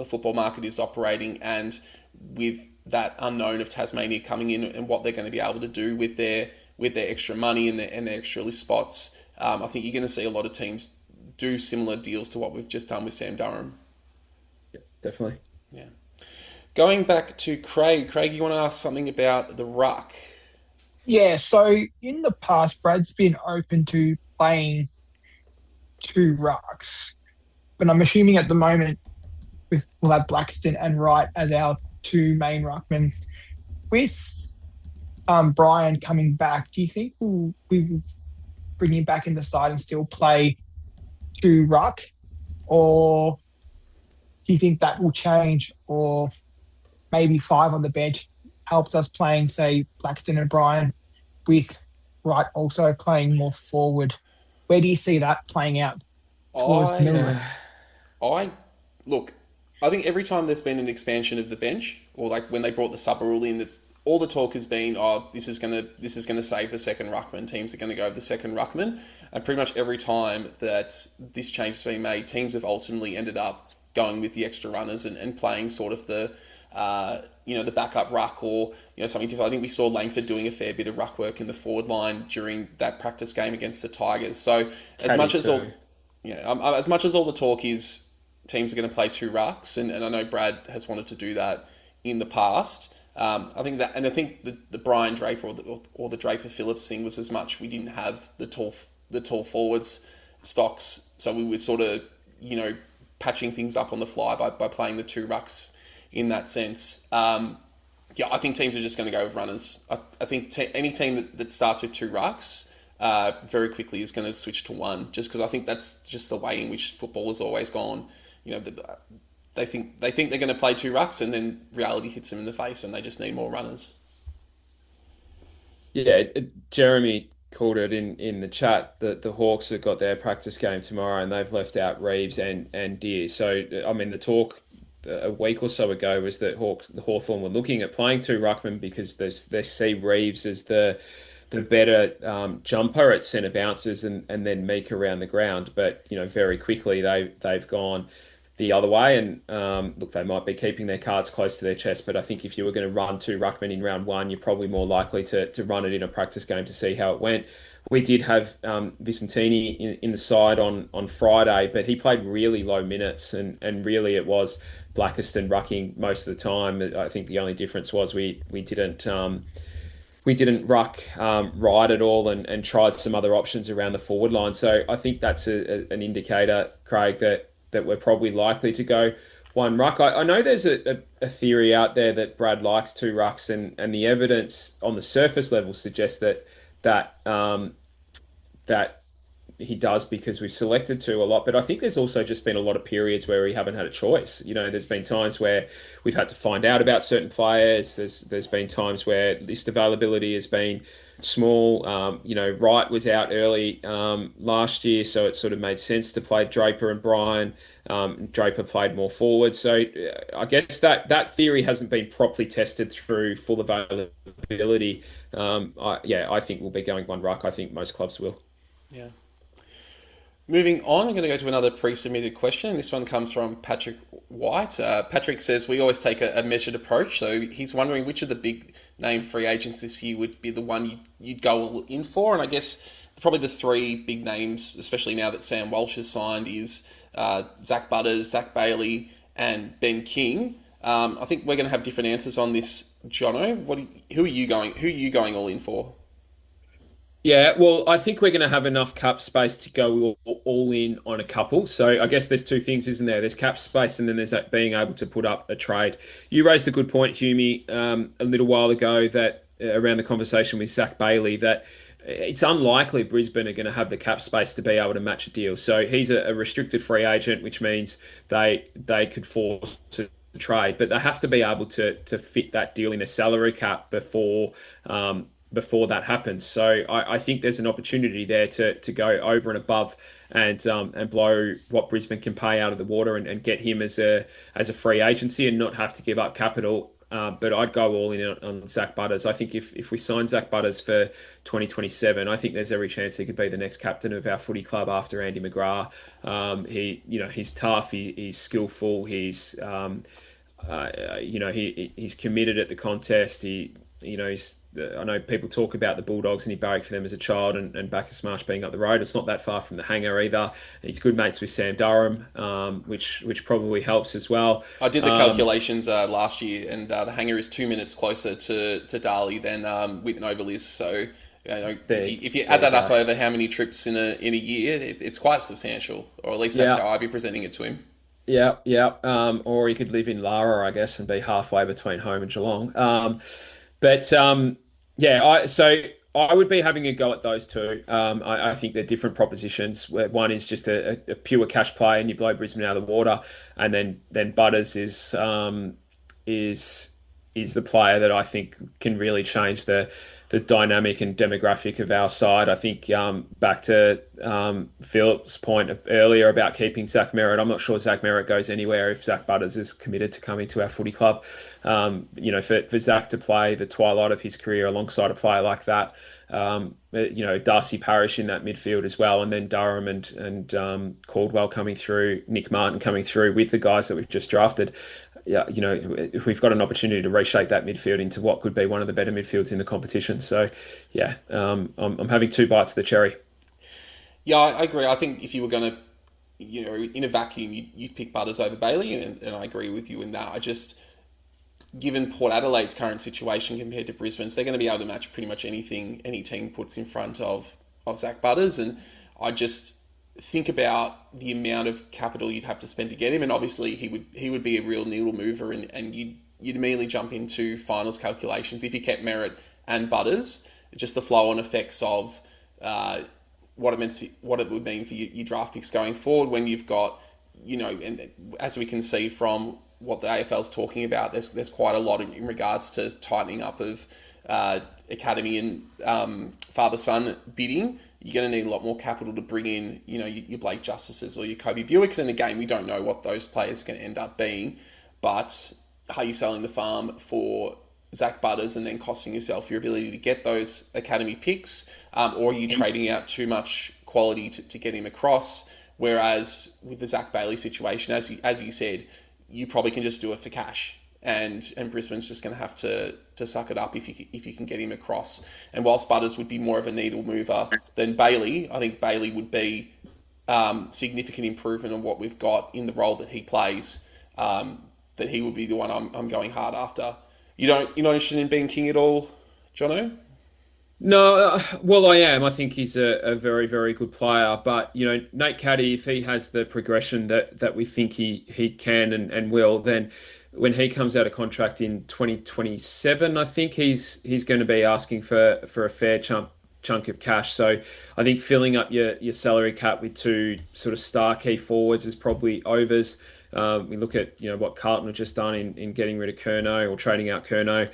football market is operating, and with that unknown of Tasmania coming in and what they're going to be able to do with their extra money and their extra list spots, I think you're going to see a lot of teams do similar deals to what we've just done with Sam Durham. Yeah, definitely. Yeah. Going back to Craig. Craig, you want to ask something about the ruck? Yeah, so in the past, Brad's been open to playing 2 rucks. But I'm assuming at the moment we'll have Blackiston and Wright as our 2 main ruckmen. With Brian coming back, do you think we will bring him back in the side and still play 2 ruck? Or do you think that will change? Or maybe 5 on the bench helps us playing, say, Blackiston and Brian, with Wright also playing more forward? Where do you see that playing out towards the middle? I think every time there's been an expansion of the bench, or like when they brought the sub rule in, all the talk has been, this is gonna save the second ruckman. Teams are going to go with the second ruckman, and pretty much every time that this change has been made, teams have ultimately ended up going with the extra runners and playing sort of the the backup ruck, or something different. I think we saw Langford doing a fair bit of ruck work in the forward line during that practice game against the Tigers. So as much as all the talk is teams are going to play 2 rucks, and I know Brad has wanted to do that in the past. I think the Brian Draper or the Draper Phillips thing was as much we didn't have the tall forwards stocks, so we were sort of patching things up on the fly by playing the 2 rucks in that sense. I think teams are just going to go with runners. I think any team that starts with 2 rucks very quickly is going to switch to 1, just because I think that's just the way in which football has always gone. They think they're going to play 2 rucks, and then reality hits them in the face, and they just need more runners. Yeah, Jeremy called it in the chat that the Hawks have got their practice game tomorrow, and they've left out Reeves and Deer. So I mean, the talk a week or so ago was that Hawthorn were looking at playing 2 ruckmen because they see Reeves as the better jumper at centre bounces and then meek around the ground. But very quickly they've gone the other way, and look, they might be keeping their cards close to their chest, but I think if you were going to run 2 ruckmen in round 1, you're probably more likely to run it in a practice game to see how it went. We did have Vicentini in the side on Friday, but he played really low minutes, and really it was Blackiston rucking most of the time. I think the only difference was we didn't ruck Wright at all, and tried some other options around the forward line. So I think that's an indicator, Craig, that we're probably likely to go 1 ruck. I know there's a theory out there that Brad likes 2 rucks, and the evidence on the surface level suggests that he does, because we've selected 2 a lot. But I think there's also just been a lot of periods where we haven't had a choice. There's been times where we've had to find out about certain players. There's been times where list availability has been small. Wright was out early last year, so it sort of made sense to play Draper and Brian. Draper played more forward. So I guess that theory hasn't been properly tested through full availability. I think we'll be going 1 ruck. I think most clubs will. Yeah. Moving on, I'm going to go to another pre-submitted question. This one comes from Patrick White. Patrick says, we always take a measured approach. So he's wondering which of the big name free agents this year would be the one you'd go in for. And I guess probably the 3 big names, especially now that Sam Walsh has signed, is Zach Butters, Zach Bailey, and Ben King. I think we're going to have different answers on this, Jono. Who are you going all in for? Yeah, well, I think we're going to have enough cap space to go all in on a couple. So I guess there's 2 things, isn't there? There's cap space, and then there's that being able to put up a trade. You raised a good point, Humie, a little while ago, that around the conversation with Zach Bailey, that it's unlikely Brisbane are going to have the cap space to be able to match a deal. So he's a restricted free agent, which means they could force to trade, but they have to be able to fit that deal in a salary cap before that happens. So I think there's an opportunity there to go over and above and blow what Brisbane can pay out of the water and get him as a free agency and not have to give up capital. But I'd go all in on Zach Butters. I think if we sign Zach Butters for 2027, I think there's every chance he could be the next captain of our footy club after Andy McGrath. He's tough, he's skillful, he's committed at the contest. I know people talk about the Bulldogs and he barracked for them as a child, and Bacchus Marsh being up the road. It's not that far from the hangar either. He's good mates with Sam Durham, which probably helps as well. I did the calculations last year, and the hangar is 2 minutes closer to Darley than Whitten Oval is. So If you add that up over how many trips in a year, it's quite substantial, or at least that's how I'd be presenting it to him. Yeah. Or he could live in Lara, I guess, and be halfway between home and Geelong. So I would be having a go at those two. I think they're different propositions. Where one is just a pure cash play and you blow Brisbane out of the water, and then Butters is the player that I think can really change the dynamic and demographic of our side. I think back to Philip's point earlier about keeping Zach Merrett, I'm not sure Zack Merritt goes anywhere if Zach Butters is committed to coming to our footy club. For Zach to play the twilight of his career alongside a player like that, Darcy Parish in that midfield as well, and then Durham and Caldwell coming through, Nick Martin coming through with the guys that we've just drafted. Yeah, we've got an opportunity to reshape that midfield into what could be one of the better midfields in the competition. So, I'm having two bites of the cherry. Yeah, I agree. I think if you were going to, in a vacuum, you'd pick Butters over Bailey, and I agree with you in that. I just, given Port Adelaide's current situation compared to Brisbane's, they're going to be able to match pretty much anything any team puts in front of Zach Butters, and I just think about the amount of capital you'd have to spend to get him, and obviously he would be a real needle mover, and you'd immediately jump into finals calculations if you kept Merrett and Butters. Just the flow-on effects of what it would mean for your draft picks going forward when you've got, and as we can see from what the AFL's talking about, there's quite a lot in regards to tightening up of academy and father-son bidding. You're going to need a lot more capital to bring in, your Blake Justices or your Kobe Buicks. And again, we don't know what those players are going to end up being. But are you selling the farm for Zach Butters and then costing yourself your ability to get those academy picks? Or are you trading out too much quality to get him across? Whereas with the Zach Bailey situation, as you said, you probably can just do it for cash. And Brisbane's just going to have to suck it up if you can get him across. And whilst Butters would be more of a needle mover than Bailey, I think Bailey would be significant improvement on what we've got in the role that he plays. That he would be the one I'm going hard after. You're not interested in being king at all, Jono? No, well, I am. I think he's a very, very good player. But, Nate Caddy, if he has the progression that we think he can and will, then when he comes out of contract in 2027, I think he's going to be asking for a fair chunk of cash. So I think filling up your salary cap with two sort of star key forwards is probably overs. We look at what Carlton have just done in getting rid of Curnow or trading out Curnow.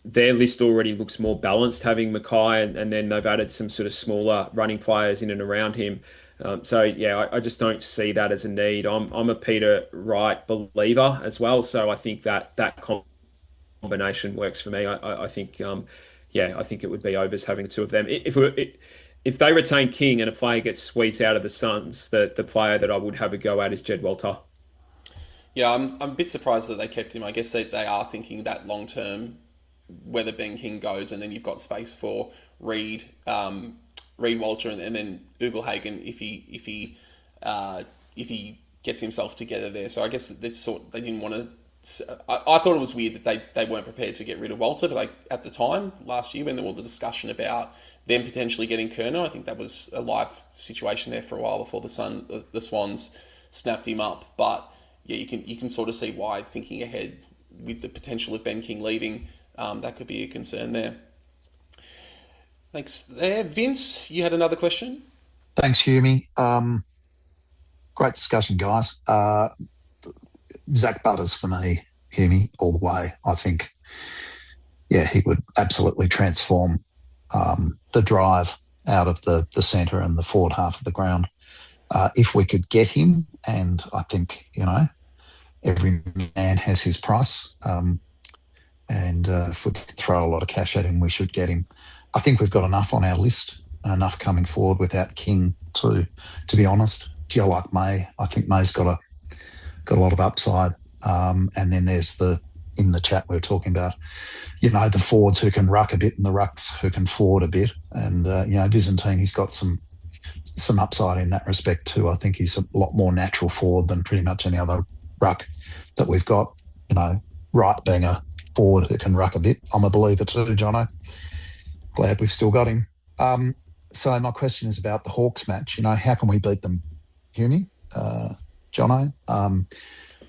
Their list already looks more balanced, having Mackay, and then they've added some sort of smaller running players in and around him. I just don't see that as a need. I'm a Peter Wright believer as well, so I think that combination works for me. I think I think it would be overs having the two of them. If they retain King and a player gets squeezed out of the Suns, the player that I would have a go at is Jed Walter. Yeah, I'm a bit surprised that they kept him. I guess they are thinking that long term, whether Ben King goes, and then you've got space for Reid Walter, and then Ugle-Hagan if he gets himself together there. So I guess they didn't want to. I thought it was weird that they weren't prepared to get rid of Walter, but at the time last year when there was the discussion about them potentially getting Curnow, I think that was a live situation there for a while before the Swans snapped him up. But yeah, you can sort of see why, thinking ahead with the potential of Ben King leaving, that could be a concern there. Thanks there. Vince, you had another question? Thanks, Humie. Great discussion, guys. Zach Butters for me, Humie, all the way. I think, he would absolutely transform the drive out of the centre and the forward half of the ground. If we could get him, and I think, every man has his price, and if we could throw a lot of cash at him, we should get him. I think we've got enough on our list, enough coming forward without King to be honest. Joe like May, I think May's got a lot of upside. And then there's in the chat we were talking about, the forwards who can ruck a bit and the rucks who can forward a bit. And, Byzantine, he's got some upside in that respect too. I think he's a lot more natural forward than pretty much any other ruck that we've got. Wright being a forward who can ruck a bit. I'm a believer too, Jono. glad we've still got him. So my question is about the Hawks match. How can we beat them, Hume, Jono?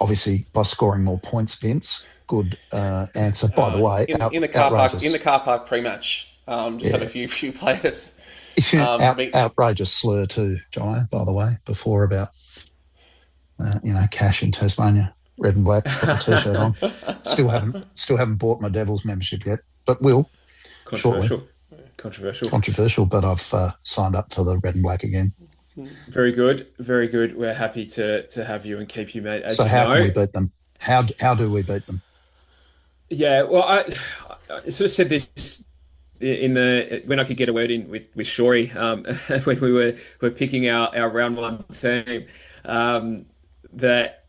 Obviously by scoring more points, Vince. Good answer. By the way, in the car park pre-match, had a few players. Outrageous slur too, Jono. By the way, before about cash in Tasmania, red and black. Got the t-shirt on. Still haven't bought my Devils membership yet, but will shortly. Controversial, but I've signed up for the red and black again. Very good, very good. We're happy to have you and keep you, mate. So how can we beat them? How do we beat them? Yeah, well, I sort of said this when I could get a word in with Shorey when we were picking our round one team, that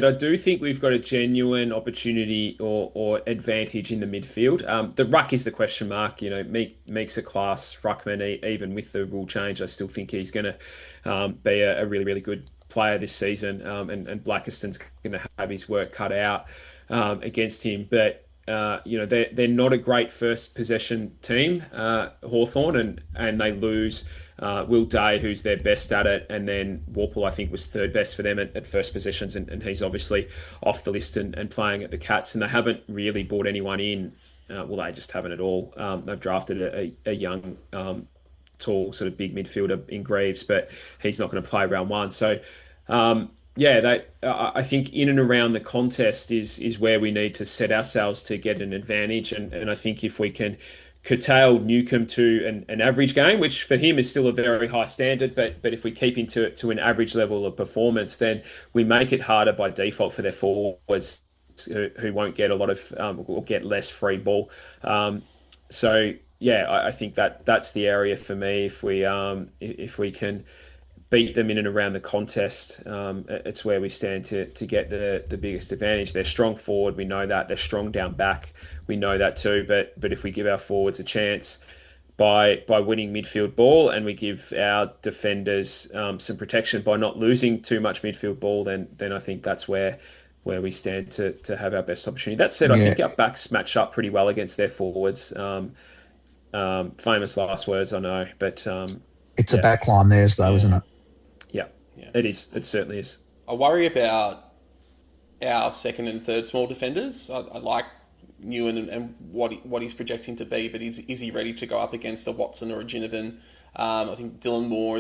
I do think we've got a genuine opportunity or advantage in the midfield. The ruck is the question mark. Meek's a class ruckman, even with the rule change. I still think he's going to be a really, really good player this season, and Blackiston's going to have his work cut out against him. But they're not a great first possession team, Hawthorn, and they lose Will Day, who's their best at it, and then Warple, I think, was third best for them at first positions, and he's obviously off the list and playing at the Cats, and they haven't really brought anyone in. They just haven't at all. They've drafted a young, tall, sort of big midfielder in Greaves, but he's not going to play round one. So, I think in and around the contest is where we need to set ourselves to get an advantage, and I think if we can curtail Newcombe to an average game, which for him is still a very high standard, but if we keep him to an average level of performance, then we make it harder by default for their forwards who won't get a lot of or get less free ball. I think that's the area for me. If we can beat them in and around the contest, it's where we stand to get the biggest advantage. They're strong forward, we know that. They're strong down back, we know that too. But if we give our forwards a chance by winning midfield ball, and we give our defenders some protection by not losing too much midfield ball, then I think that's where we stand to have our best opportunity. That said, I think our backs match up pretty well against their forwards. Famous last words, I know, but it's a backline theirs though, isn't it? Yeah, it is. It certainly is. I worry about our second and third small defenders. I like Newen and what he's projecting to be, but is he ready to go up against a Watson or a Ginnivan? I think Dylan Moore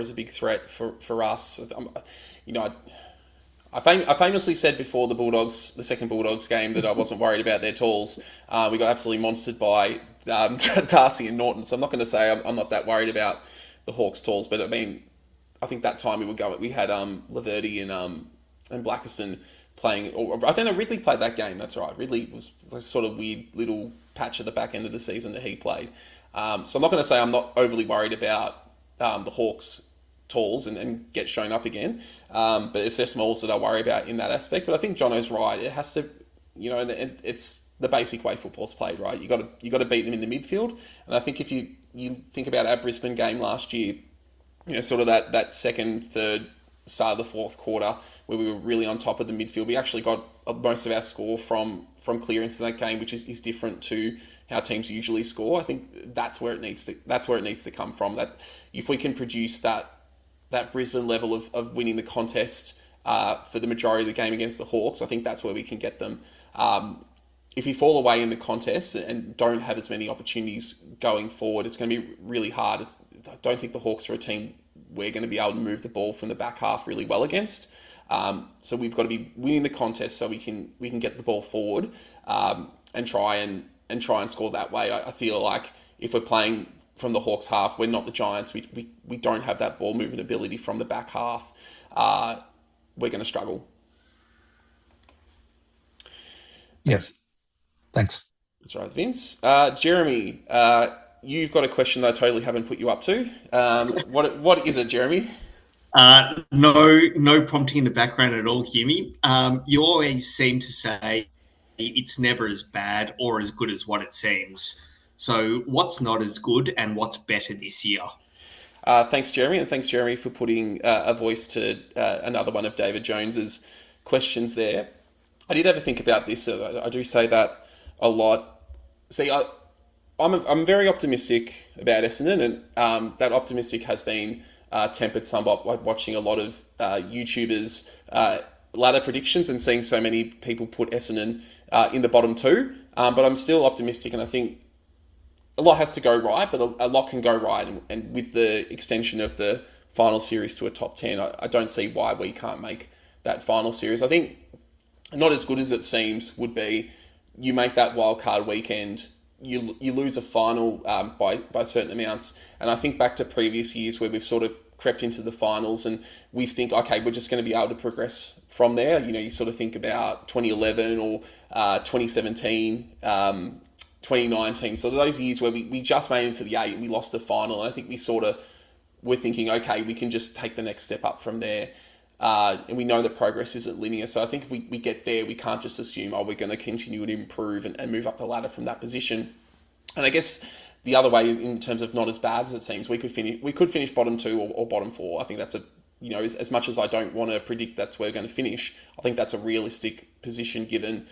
is a big threat for us. I famously said before the second Bulldogs game, that I wasn't worried about their talls. We got absolutely monstered by Darcy and Norton, so I'm not going to say I'm not that worried about the Hawks talls, but I mean, I think that time we had Laverty and Blackiston playing, or I think Ridley played that game. That's right. Ridley was a sort of weird little patch at the back end of the season that he played. So I'm not going to say I'm not overly worried about the Hawks talls and get shown up again. But it's their smalls that I worry about in that aspect. But I think Jono's right. It has to, it's the basic way football's played, right? You got to beat them in the midfield. And I think if you think about our Brisbane game last year, sort of that second, third, start of the fourth quarter where we were really on top of the midfield. We actually got most of our score from clearance in that game, which is different to how teams usually score. I think that's where it needs to come from. That if we can produce that Brisbane level of winning the contest for the majority of the game against the Hawks, I think that's where we can get them. If we fall away in the contest and don't have as many opportunities going forward, it's going to be really hard. I don't think the Hawks are a team we're going to be able to move the ball from the back half really well against. So we've got to be winning the contest so we can get the ball forward and try and score that way. I feel like if we're playing from the Hawks half, we're not the Giants. We don't have that ball movement ability from the back half. We're going to struggle. Yes. Thanks. That's right, Vince. Jeremy, you've got a question that I totally haven't put you up to. What is it, Jeremy? No prompting in the background at all, Hume. You always seem to say it's never as bad or as good as what it seems. So what's not as good and what's better this year? Thanks, Jeremy, and thanks, Jeremy, for putting a voice to another one of David Jones's questions there. I did have a think about this. I do say that a lot. See, I'm very optimistic about Essendon, and that optimistic has been tempered somewhat by watching a lot of YouTubers' ladder predictions and seeing so many people put Essendon in the bottom two. But I'm still optimistic, and I think a lot has to go right, but a lot can go right. And with the extension of the final series to a top 10, I don't see why we can't make that final series. I think not as good as it seems would be, you make that wild card weekend, you lose a final by certain amounts. And I think back to previous years where we've sort of crept into the finals and we think, okay, we're just going to be able to progress from there. You know, you sort of think about 2011 or 2017, 2019. So those years where we just made it into the 8 and we lost the final. And I think we're thinking, okay, we can just take the next step up from there. And we know that progress isn't linear. So I think if we get there, we can't just assume, we're going to continue to improve and move up the ladder from that position. And I guess the other way, in terms of not as bad as it seems, we could finish bottom 2 or bottom 4. I think that's as much as I don't want to predict that's where we're going to finish, I think that's a realistic position given,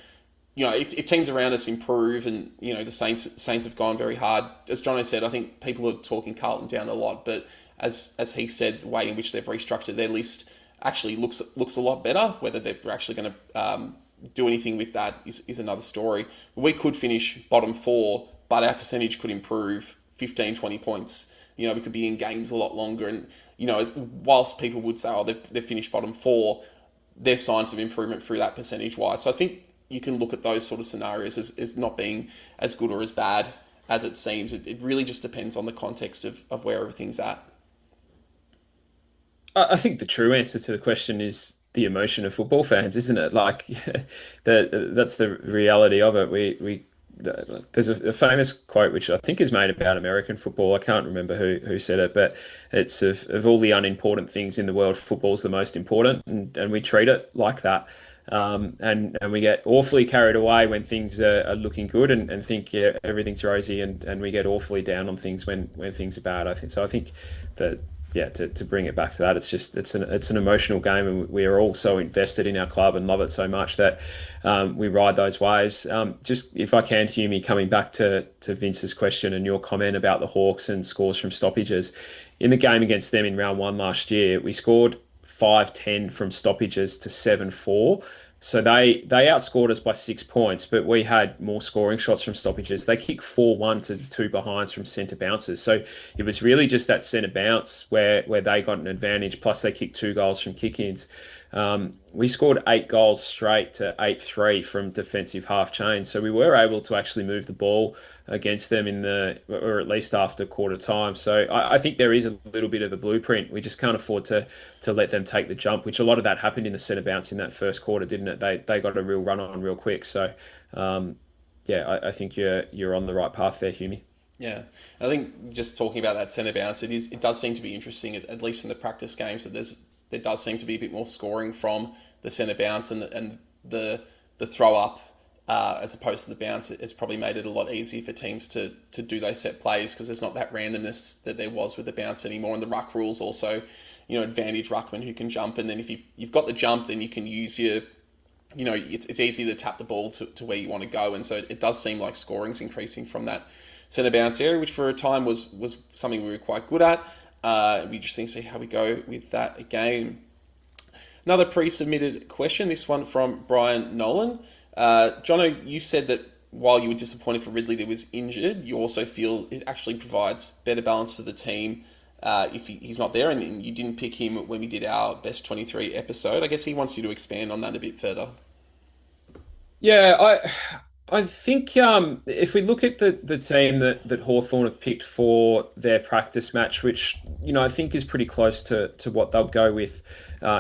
if teams around us improve and, the Saints have gone very hard. As Jono said, I think people are talking Carlton down a lot, but as he said, the way in which they've restructured their list actually looks a lot better. Whether they're actually going to do anything with that is another story. We could finish bottom 4, but our percentage could improve 15, 20 points. We could be in games a lot longer. And, whilst people would say, they've finished bottom 4, there's signs of improvement through that percentage-wise. So I think you can look at those sort of scenarios as not being as good or as bad as it seems. It really just depends on the context of where everything's at. I think the true answer to the question is the emotion of football fans, isn't it? Like, that's the reality of it. There's a famous quote which I think is made about American football. I can't remember who said it, but it's of all the unimportant things in the world, football's the most important, and we treat it like that. And we get awfully carried away when things are looking good and think everything's rosy, and we get awfully down on things when things are bad. I think that. Yeah, to bring it back to that, it's an emotional game, and we are all so invested in our club and love it so much that we ride those waves. Just if I can, Hume, coming back to Vince's question and your comment about the Hawks and scores from stoppages, in the game against them in round 1 last year, we scored 5-10 from stoppages to 7-4. So they outscored us by 6 points, but we had more scoring shots from stoppages. They kicked 4-1 to 2 behinds from centre bounces. So it was really just that centre bounce where they got an advantage, plus they kicked 2 goals from kick-ins. We scored 8 goals straight to 8-3 from defensive half chain. So we were able to actually move the ball against them or at least after quarter time. So I think there is a little bit of a blueprint. We just can't afford to let them take the jump, which a lot of that happened in the centre bounce in that first quarter, didn't it? They got a real run on real quick. So I think you're on the right path there, Hume. Yeah, I think just talking about that centre bounce, it does seem to be interesting, at least in the practice games, that there does seem to be a bit more scoring from the centre bounce and the throw up as opposed to the bounce. It's probably made it a lot easier for teams to do those set plays because there's not that randomness that there was with the bounce anymore. And the ruck rules also, advantage ruckman who can jump. And then if you've got the jump, then you can use it's easy to tap the ball to where you want to go. And so it does seem like scoring's increasing from that centre bounce area, which for a time was something we were quite good at. We just need to see how we go with that again. Another pre-submitted question, this one from Brian Nolan. Jono, you said that while you were disappointed for Ridley that was injured, you also feel it actually provides better balance for the team if he's not there, and you didn't pick him when we did our Best 23 episode. I guess he wants you to expand on that a bit further. Yeah, I think if we look at the team that Hawthorn have picked for their practice match, which I think is pretty close to what they'll go with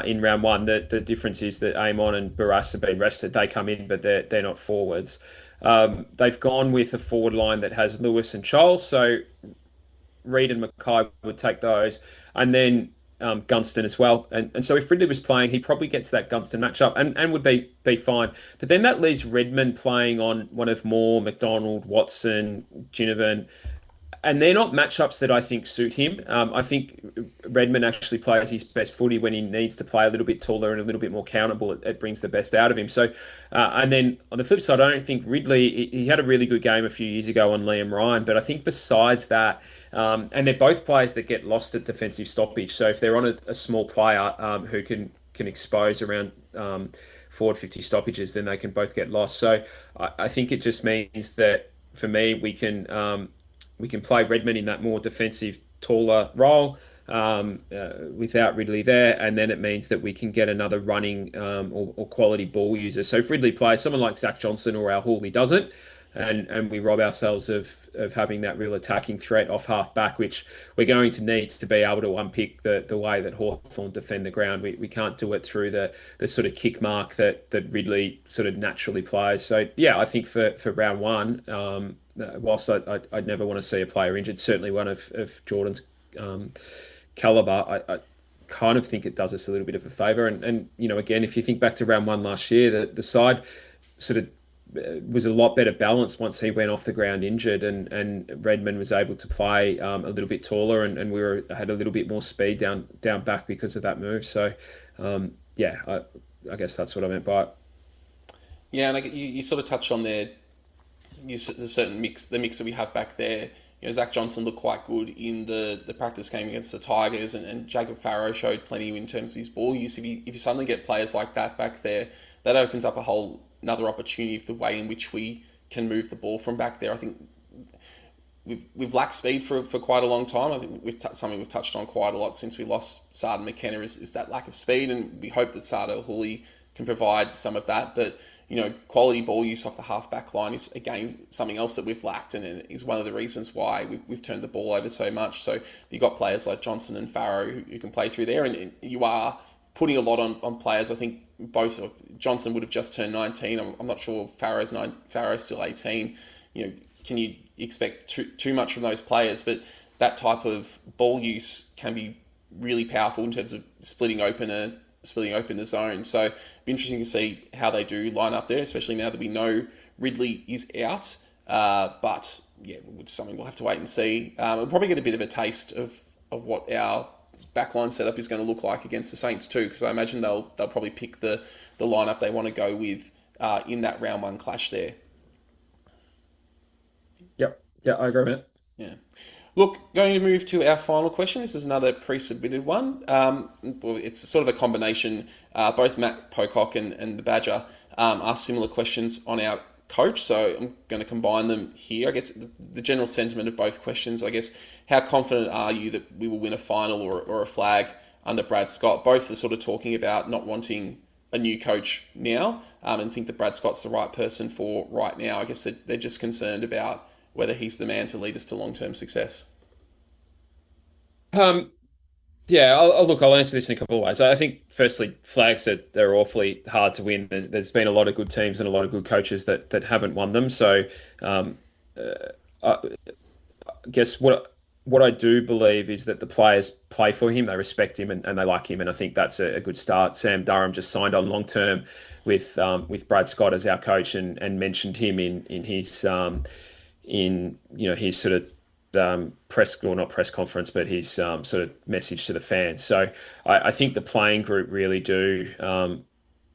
in round 1, the difference is that Amon and Barras have been rested. They come in, but they're not forwards. They've gone with a forward line that has Lewis and Chol, so Reid and Mackay would take those, and then Gunston as well. And so if Ridley was playing, he probably gets that Gunston matchup and would be fine. But then that leaves Redmond playing on one of Moore, McDonald, Watson, Ginnivan. and they're not matchups that I think suit him. I think Redmond actually plays his best footy when he needs to play a little bit taller and a little bit more countable. It brings the best out of him. So, and then on the flip side, I don't think Ridley. He had a really good game a few years ago on Liam Ryan, but I think besides that, and they're both players that get lost at defensive stoppage. So if they're on a small player who can expose around forward 50 stoppages, then they can both get lost. So I think it just means that for me, we can play Redmond in that more defensive, taller role without Ridley there, and then it means that we can get another running or quality ball user. So if Ridley plays, someone like Zach Johnson or our Hawley doesn't, and we rob ourselves of having that real attacking threat off half back, which we're going to need to be able to unpick the way that Hawthorn defend the ground. We can't do it through the sort of kick mark that Ridley sort of naturally plays. So yeah, I think for round one, whilst I'd never want to see a player injured, certainly one of Jordan's calibre, I kind of think it does us a little bit of a favour. And again, if you think back to round one last year, the side sort of was a lot better balanced once he went off the ground injured, and Redmond was able to play a little bit taller, and we had a little bit more speed down back because of that move. So yeah, I guess that's what I meant by it. Yeah, and you sort of touched on there. The certain mix that we have back there. Zach Johnson looked quite good in the practice game against the Tigers, and Jacob Farrow showed plenty in terms of his ball use. If you suddenly get players like that back there, that opens up another opportunity of the way in which we can move the ball from back there. I think we've lacked speed for quite a long time. I think something we've touched on quite a lot since we lost Sada McKenna is that lack of speed, and we hope that Sada Hooley can provide some of that. But quality ball use off the half-back line is, again, something else that we've lacked, and is one of the reasons why we've turned the ball over so much. So you've got players like Johnson and Farrow who can play through there, and you are putting a lot on players. I think both Johnson would have just turned 19. I'm not sure Farrow's still 18. Can you expect too much from those players? But that type of ball use can be really powerful in terms of splitting open the zone. So it'll be interesting to see how they do line up there, especially now that we know Ridley is out. But yeah, it's something we'll have to wait and see. We'll probably get a bit of a taste of what our backline setup is going to look like against the Saints too, because I imagine they'll probably pick the lineup they want to go with in that round one clash there. Yep. Yeah, I agree, mate. Yeah. Look, going to move to our final question. This is another pre-submitted one. It's sort of a combination. Both Matt Pocock and the Badger asked similar questions on our coach, so I'm going to combine them here. I guess the general sentiment of both questions, I guess, how confident are you that we will win a final or a flag under Brad Scott? Both are sort of talking about not wanting a new coach now and think that Brad Scott's the right person for right now. I guess they're just concerned about whether he's the man to lead us to long-term success. Yeah, I'll answer this in a couple of ways. I think, firstly, flags they're awfully hard to win. There's been a lot of good teams and a lot of good coaches that haven't won them. So I guess what I do believe is that the players play for him, they respect him, and they like him, and I think that's a good start. Sam Durham just signed on long-term with Brad Scott as our coach, and mentioned him in his his sort of not press conference, but his sort of message to the fans. So I think the playing group really do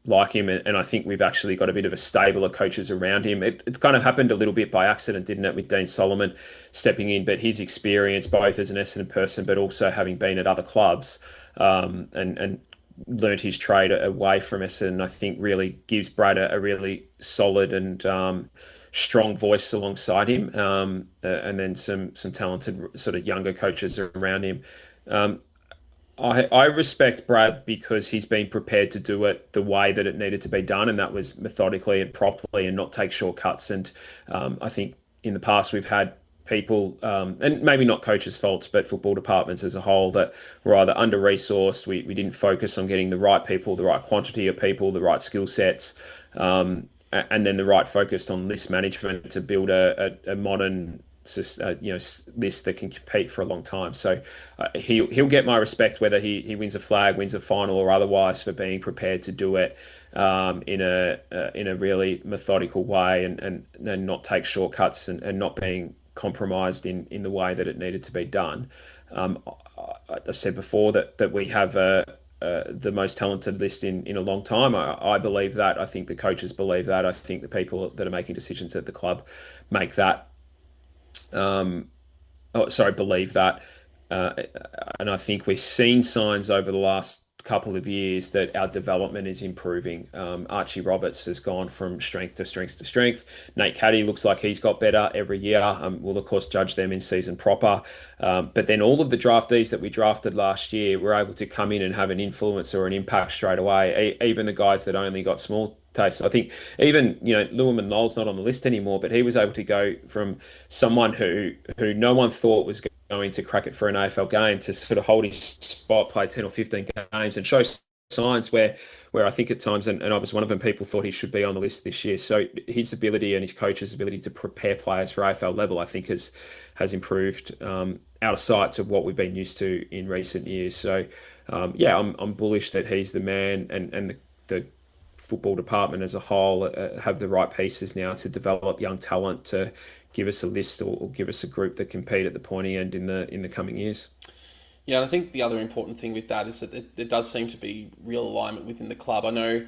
like him, and I think we've actually got a bit of a stable of coaches around him. It kind of happened a little bit by accident, didn't it, with Dean Sullivan stepping in, but his experience both as an Essendon person, but also having been at other clubs and learnt his trade away from Essendon, I think really gives Brad a really solid and strong voice alongside him, and then some talented sort of younger coaches around him. I respect Brad because he's been prepared to do it the way that it needed to be done, and that was methodically and properly, and not take shortcuts. And I think in the past we've had people, and maybe not coaches' faults, but football departments as a whole, that were either under-resourced, we didn't focus on getting the right people, the right quantity of people, the right skill sets, and then the right focused on list management to build a modern list that can compete for a long time. So he'll get my respect whether he wins a flag, wins a final, or otherwise, for being prepared to do it in a really methodical way, and not take shortcuts, and not being compromised in the way that it needed to be done. I said before that we have the most talented list in a long time. I believe that. I think the coaches believe that. I think the people that are making decisions at the club make that. Believe that. And I think we've seen signs over the last couple of years that our development is improving. Archie Roberts has gone from strength to strength to strength. Nate Caddy looks like he's got better every year. We'll of course judge them in season proper. But then all of the draftees that we drafted last year were able to come in and have an influence or an impact straight away. Even the guys that only got small taste. I think even Lewin Noel's not on the list anymore, but he was able to go from someone who no one thought was going to crack it for an AFL game to sort of hold his spot, play 10 or 15 games, and show signs where I think at times, and I was one of them, people thought he should be on the list this year. So his ability and his coach's ability to prepare players for AFL level, I think, has improved out of sight to what we've been used to in recent years. So I'm bullish that he's the man, and the football department as a whole have the right pieces now to develop young talent to give us a list or give us a group that compete at the pointy end in the coming years. Yeah, and I think the other important thing with that is that there does seem to be real alignment within the club. I know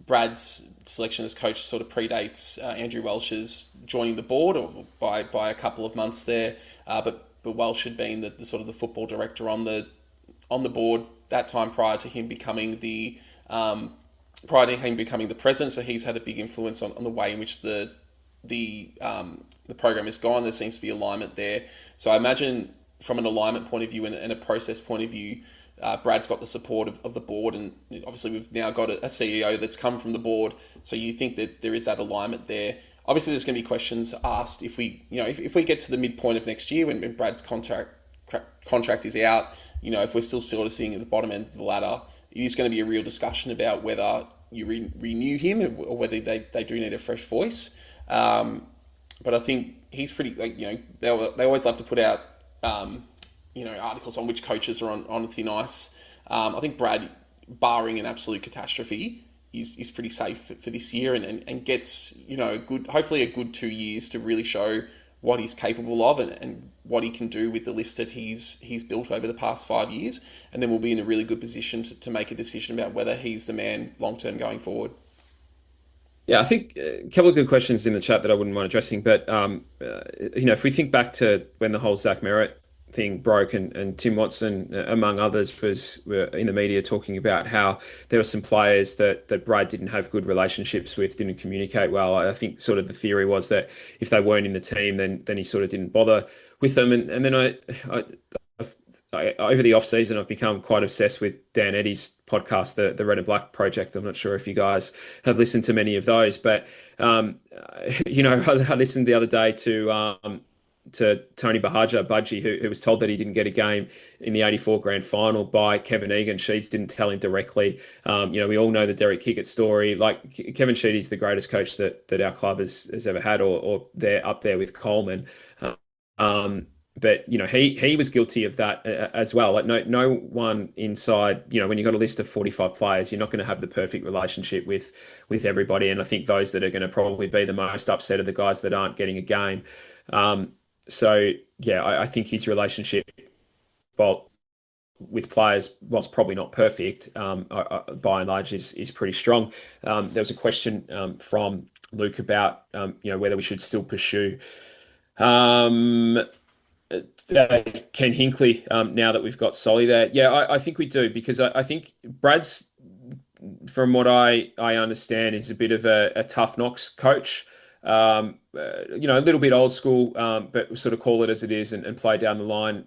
Brad's selection as coach sort of predates Andrew Welsh's joining the board by a couple of months there, but Welsh had been the sort of the football director on the board that time prior to him becoming the president. So he's had a big influence on the way in which the program is gone. There seems to be alignment there. So I imagine from an alignment point of view and a process point of view, Brad's got the support of the board, and obviously we've now got a CEO that's come from the board. So you think that there is that alignment there. Obviously, there's going to be questions asked if we get to the midpoint of next year when Brad's contract is out. If we're still sort of sitting at the bottom end of the ladder, it is going to be a real discussion about whether you renew him or whether they do need a fresh voice. But I think he's pretty they always love to put out articles on which coaches are on thin ice. I think Brad, barring an absolute catastrophe, is pretty safe for this year and gets hopefully a good 2 years to really show what he's capable of and what he can do with the list that he's built over the past 5 years, and then we'll be in a really good position to make a decision about whether he's the man long term going forward. Yeah, I think a couple of good questions in the chat that I wouldn't mind addressing. But if we think back to when the whole Zack Merritt thing broke, and Tim Watson, among others, were in the media talking about how there were some players that Brad didn't have good relationships with, didn't communicate well. I think sort of the theory was that if they weren't in the team, then he sort of didn't bother with them. And then I over the off season, I've become quite obsessed with Dan Eddy's podcast, the Red and Black Project. I'm not sure if you guys have listened to many of those, but I listened the other day to Tony Budgie, who was told that he didn't get a game in the '84 grand final by Kevin Egan. Sheeds didn't tell him directly. We all know the Derek Kickett story. Like, Kevin Sheedy's the greatest coach that our club has ever had, or they're up there with Coleman. But he was guilty of that as well. Like, no one inside, when you've got a list of 45 players, you're not going to have the perfect relationship with everybody. And I think those that are going to probably be the most upset are the guys that aren't getting a game. I think his relationship, with players, whilst probably not perfect, by and large is pretty strong. There was a question from Luke about whether we should still pursue Ken Hinkley now that we've got Solly there. Yeah, I think we do, because I think Brad's, from what I understand, is a bit of a tough knocks coach. A little bit old school, but sort of call it as it is and play down the line,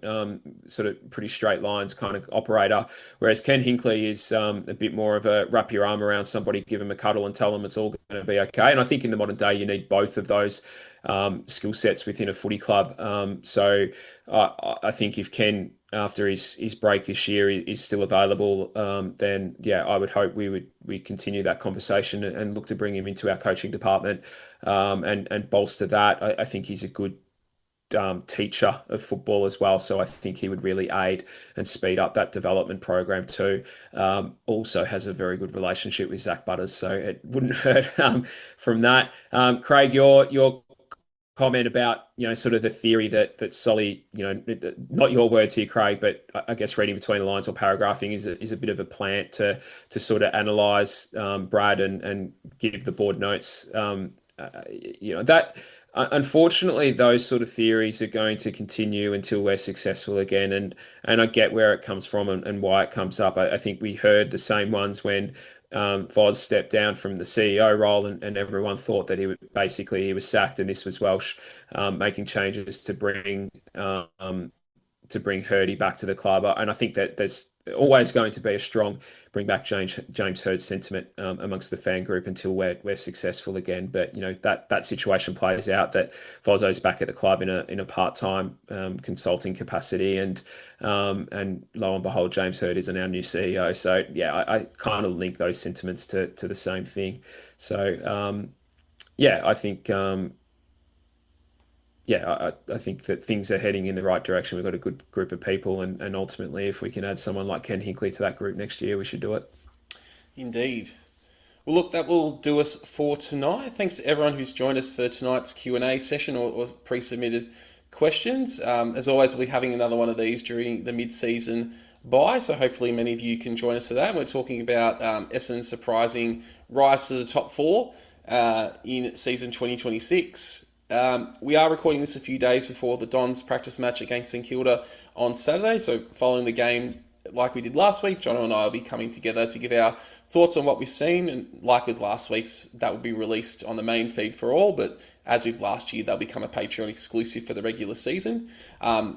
sort of pretty straight lines kind of operator. Whereas Ken Hinkley is a bit more of a wrap your arm around somebody, give them a cuddle and tell them it's all going to be okay. And I think in the modern day, you need both of those skill sets within a footy club. So I think if Ken, after his break this year, is still available, then I would hope we continue that conversation and look to bring him into our coaching department and bolster that. I think he's a good teacher of football as well, so I think he would really aid and speed up that development program too. Also has a very good relationship with Zach Butters, so it wouldn't hurt from that. Craig, your comment about, sort of the theory that Solly, not your words here, Craig, but I guess reading between the lines or paragraphing is a bit of a plant to sort of analyse Brad and give the board notes. That unfortunately those sort of theories are going to continue until we're successful again, and I get where it comes from and why it comes up. I think we heard the same ones when Voz stepped down from the CEO role, and everyone thought that he was sacked, and this was Welsh making changes to bring Hurdy back to the club. And I think that there's always going to be a strong bring back James Hurd sentiment amongst the fan group until we're successful again. But that situation plays out, that Fozzo's back at the club in a part-time consulting capacity, and lo and behold, James Hurd is our new CEO. So yeah, I kind of link those sentiments to the same thing. So I think. I think that things are heading in the right direction. We've got a good group of people, and ultimately, if we can add someone like Ken Hinkley to that group next year, we should do it. Indeed. Well, look, that will do us for tonight. Thanks to everyone who's joined us for tonight's Q&A session or pre-submitted questions. As always, we'll be having another one of these during the mid-season bye, so hopefully many of you can join us for that. We're talking about Essendon's surprising rise to the top four in season 2026. We are recording this a few days before the Dons practice match against St Kilda on Saturday, so following the game like we did last week, John and I will be coming together to give our thoughts on what we've seen, and like with last week's, that will be released on the main feed for all, but as with last year, they'll become a Patreon exclusive for the regular season.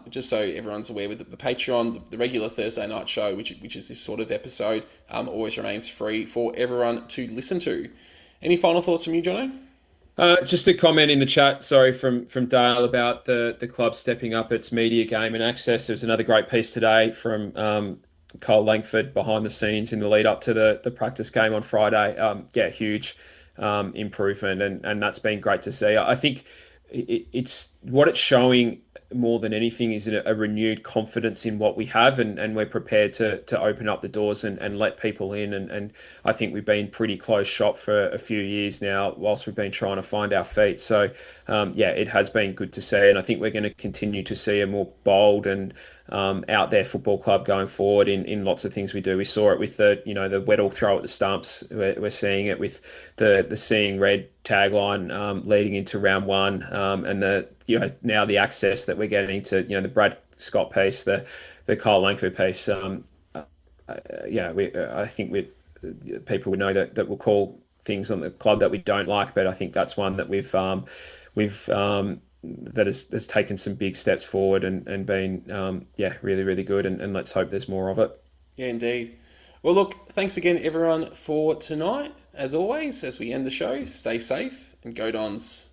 Just so everyone's aware, with the Patreon, the regular Thursday night show, which is this sort of episode, always remains free for everyone to listen to. Any final thoughts from you, Jono? Just a comment in the chat, sorry, from Dale about the club stepping up its media game and access. There was another great piece today from Kyle Langford behind the scenes in the lead up to the practice game on Friday. Huge improvement, and that's been great to see. I think it's what it's showing more than anything is a renewed confidence in what we have, and we're prepared to open up the doors and let people in. And I think we've been pretty closed shop for a few years now whilst we've been trying to find our feet. So it has been good to see, and I think we're going to continue to see a more bold and out there football club going forward in lots of things we do. We saw it with the Weddell throw at the stumps. We're seeing it with the Seeing Red tagline leading into round one, and now the access that we're getting to the Brad Scott piece, the Kyle Langford piece. I think people would know that we'll call things on the club that we don't like, but I think that's one that we've that has taken some big steps forward and been really, really good, and let's hope there's more of it. Yeah, indeed. Well, look, thanks again everyone for tonight. As always, as we end the show, stay safe and go Dons.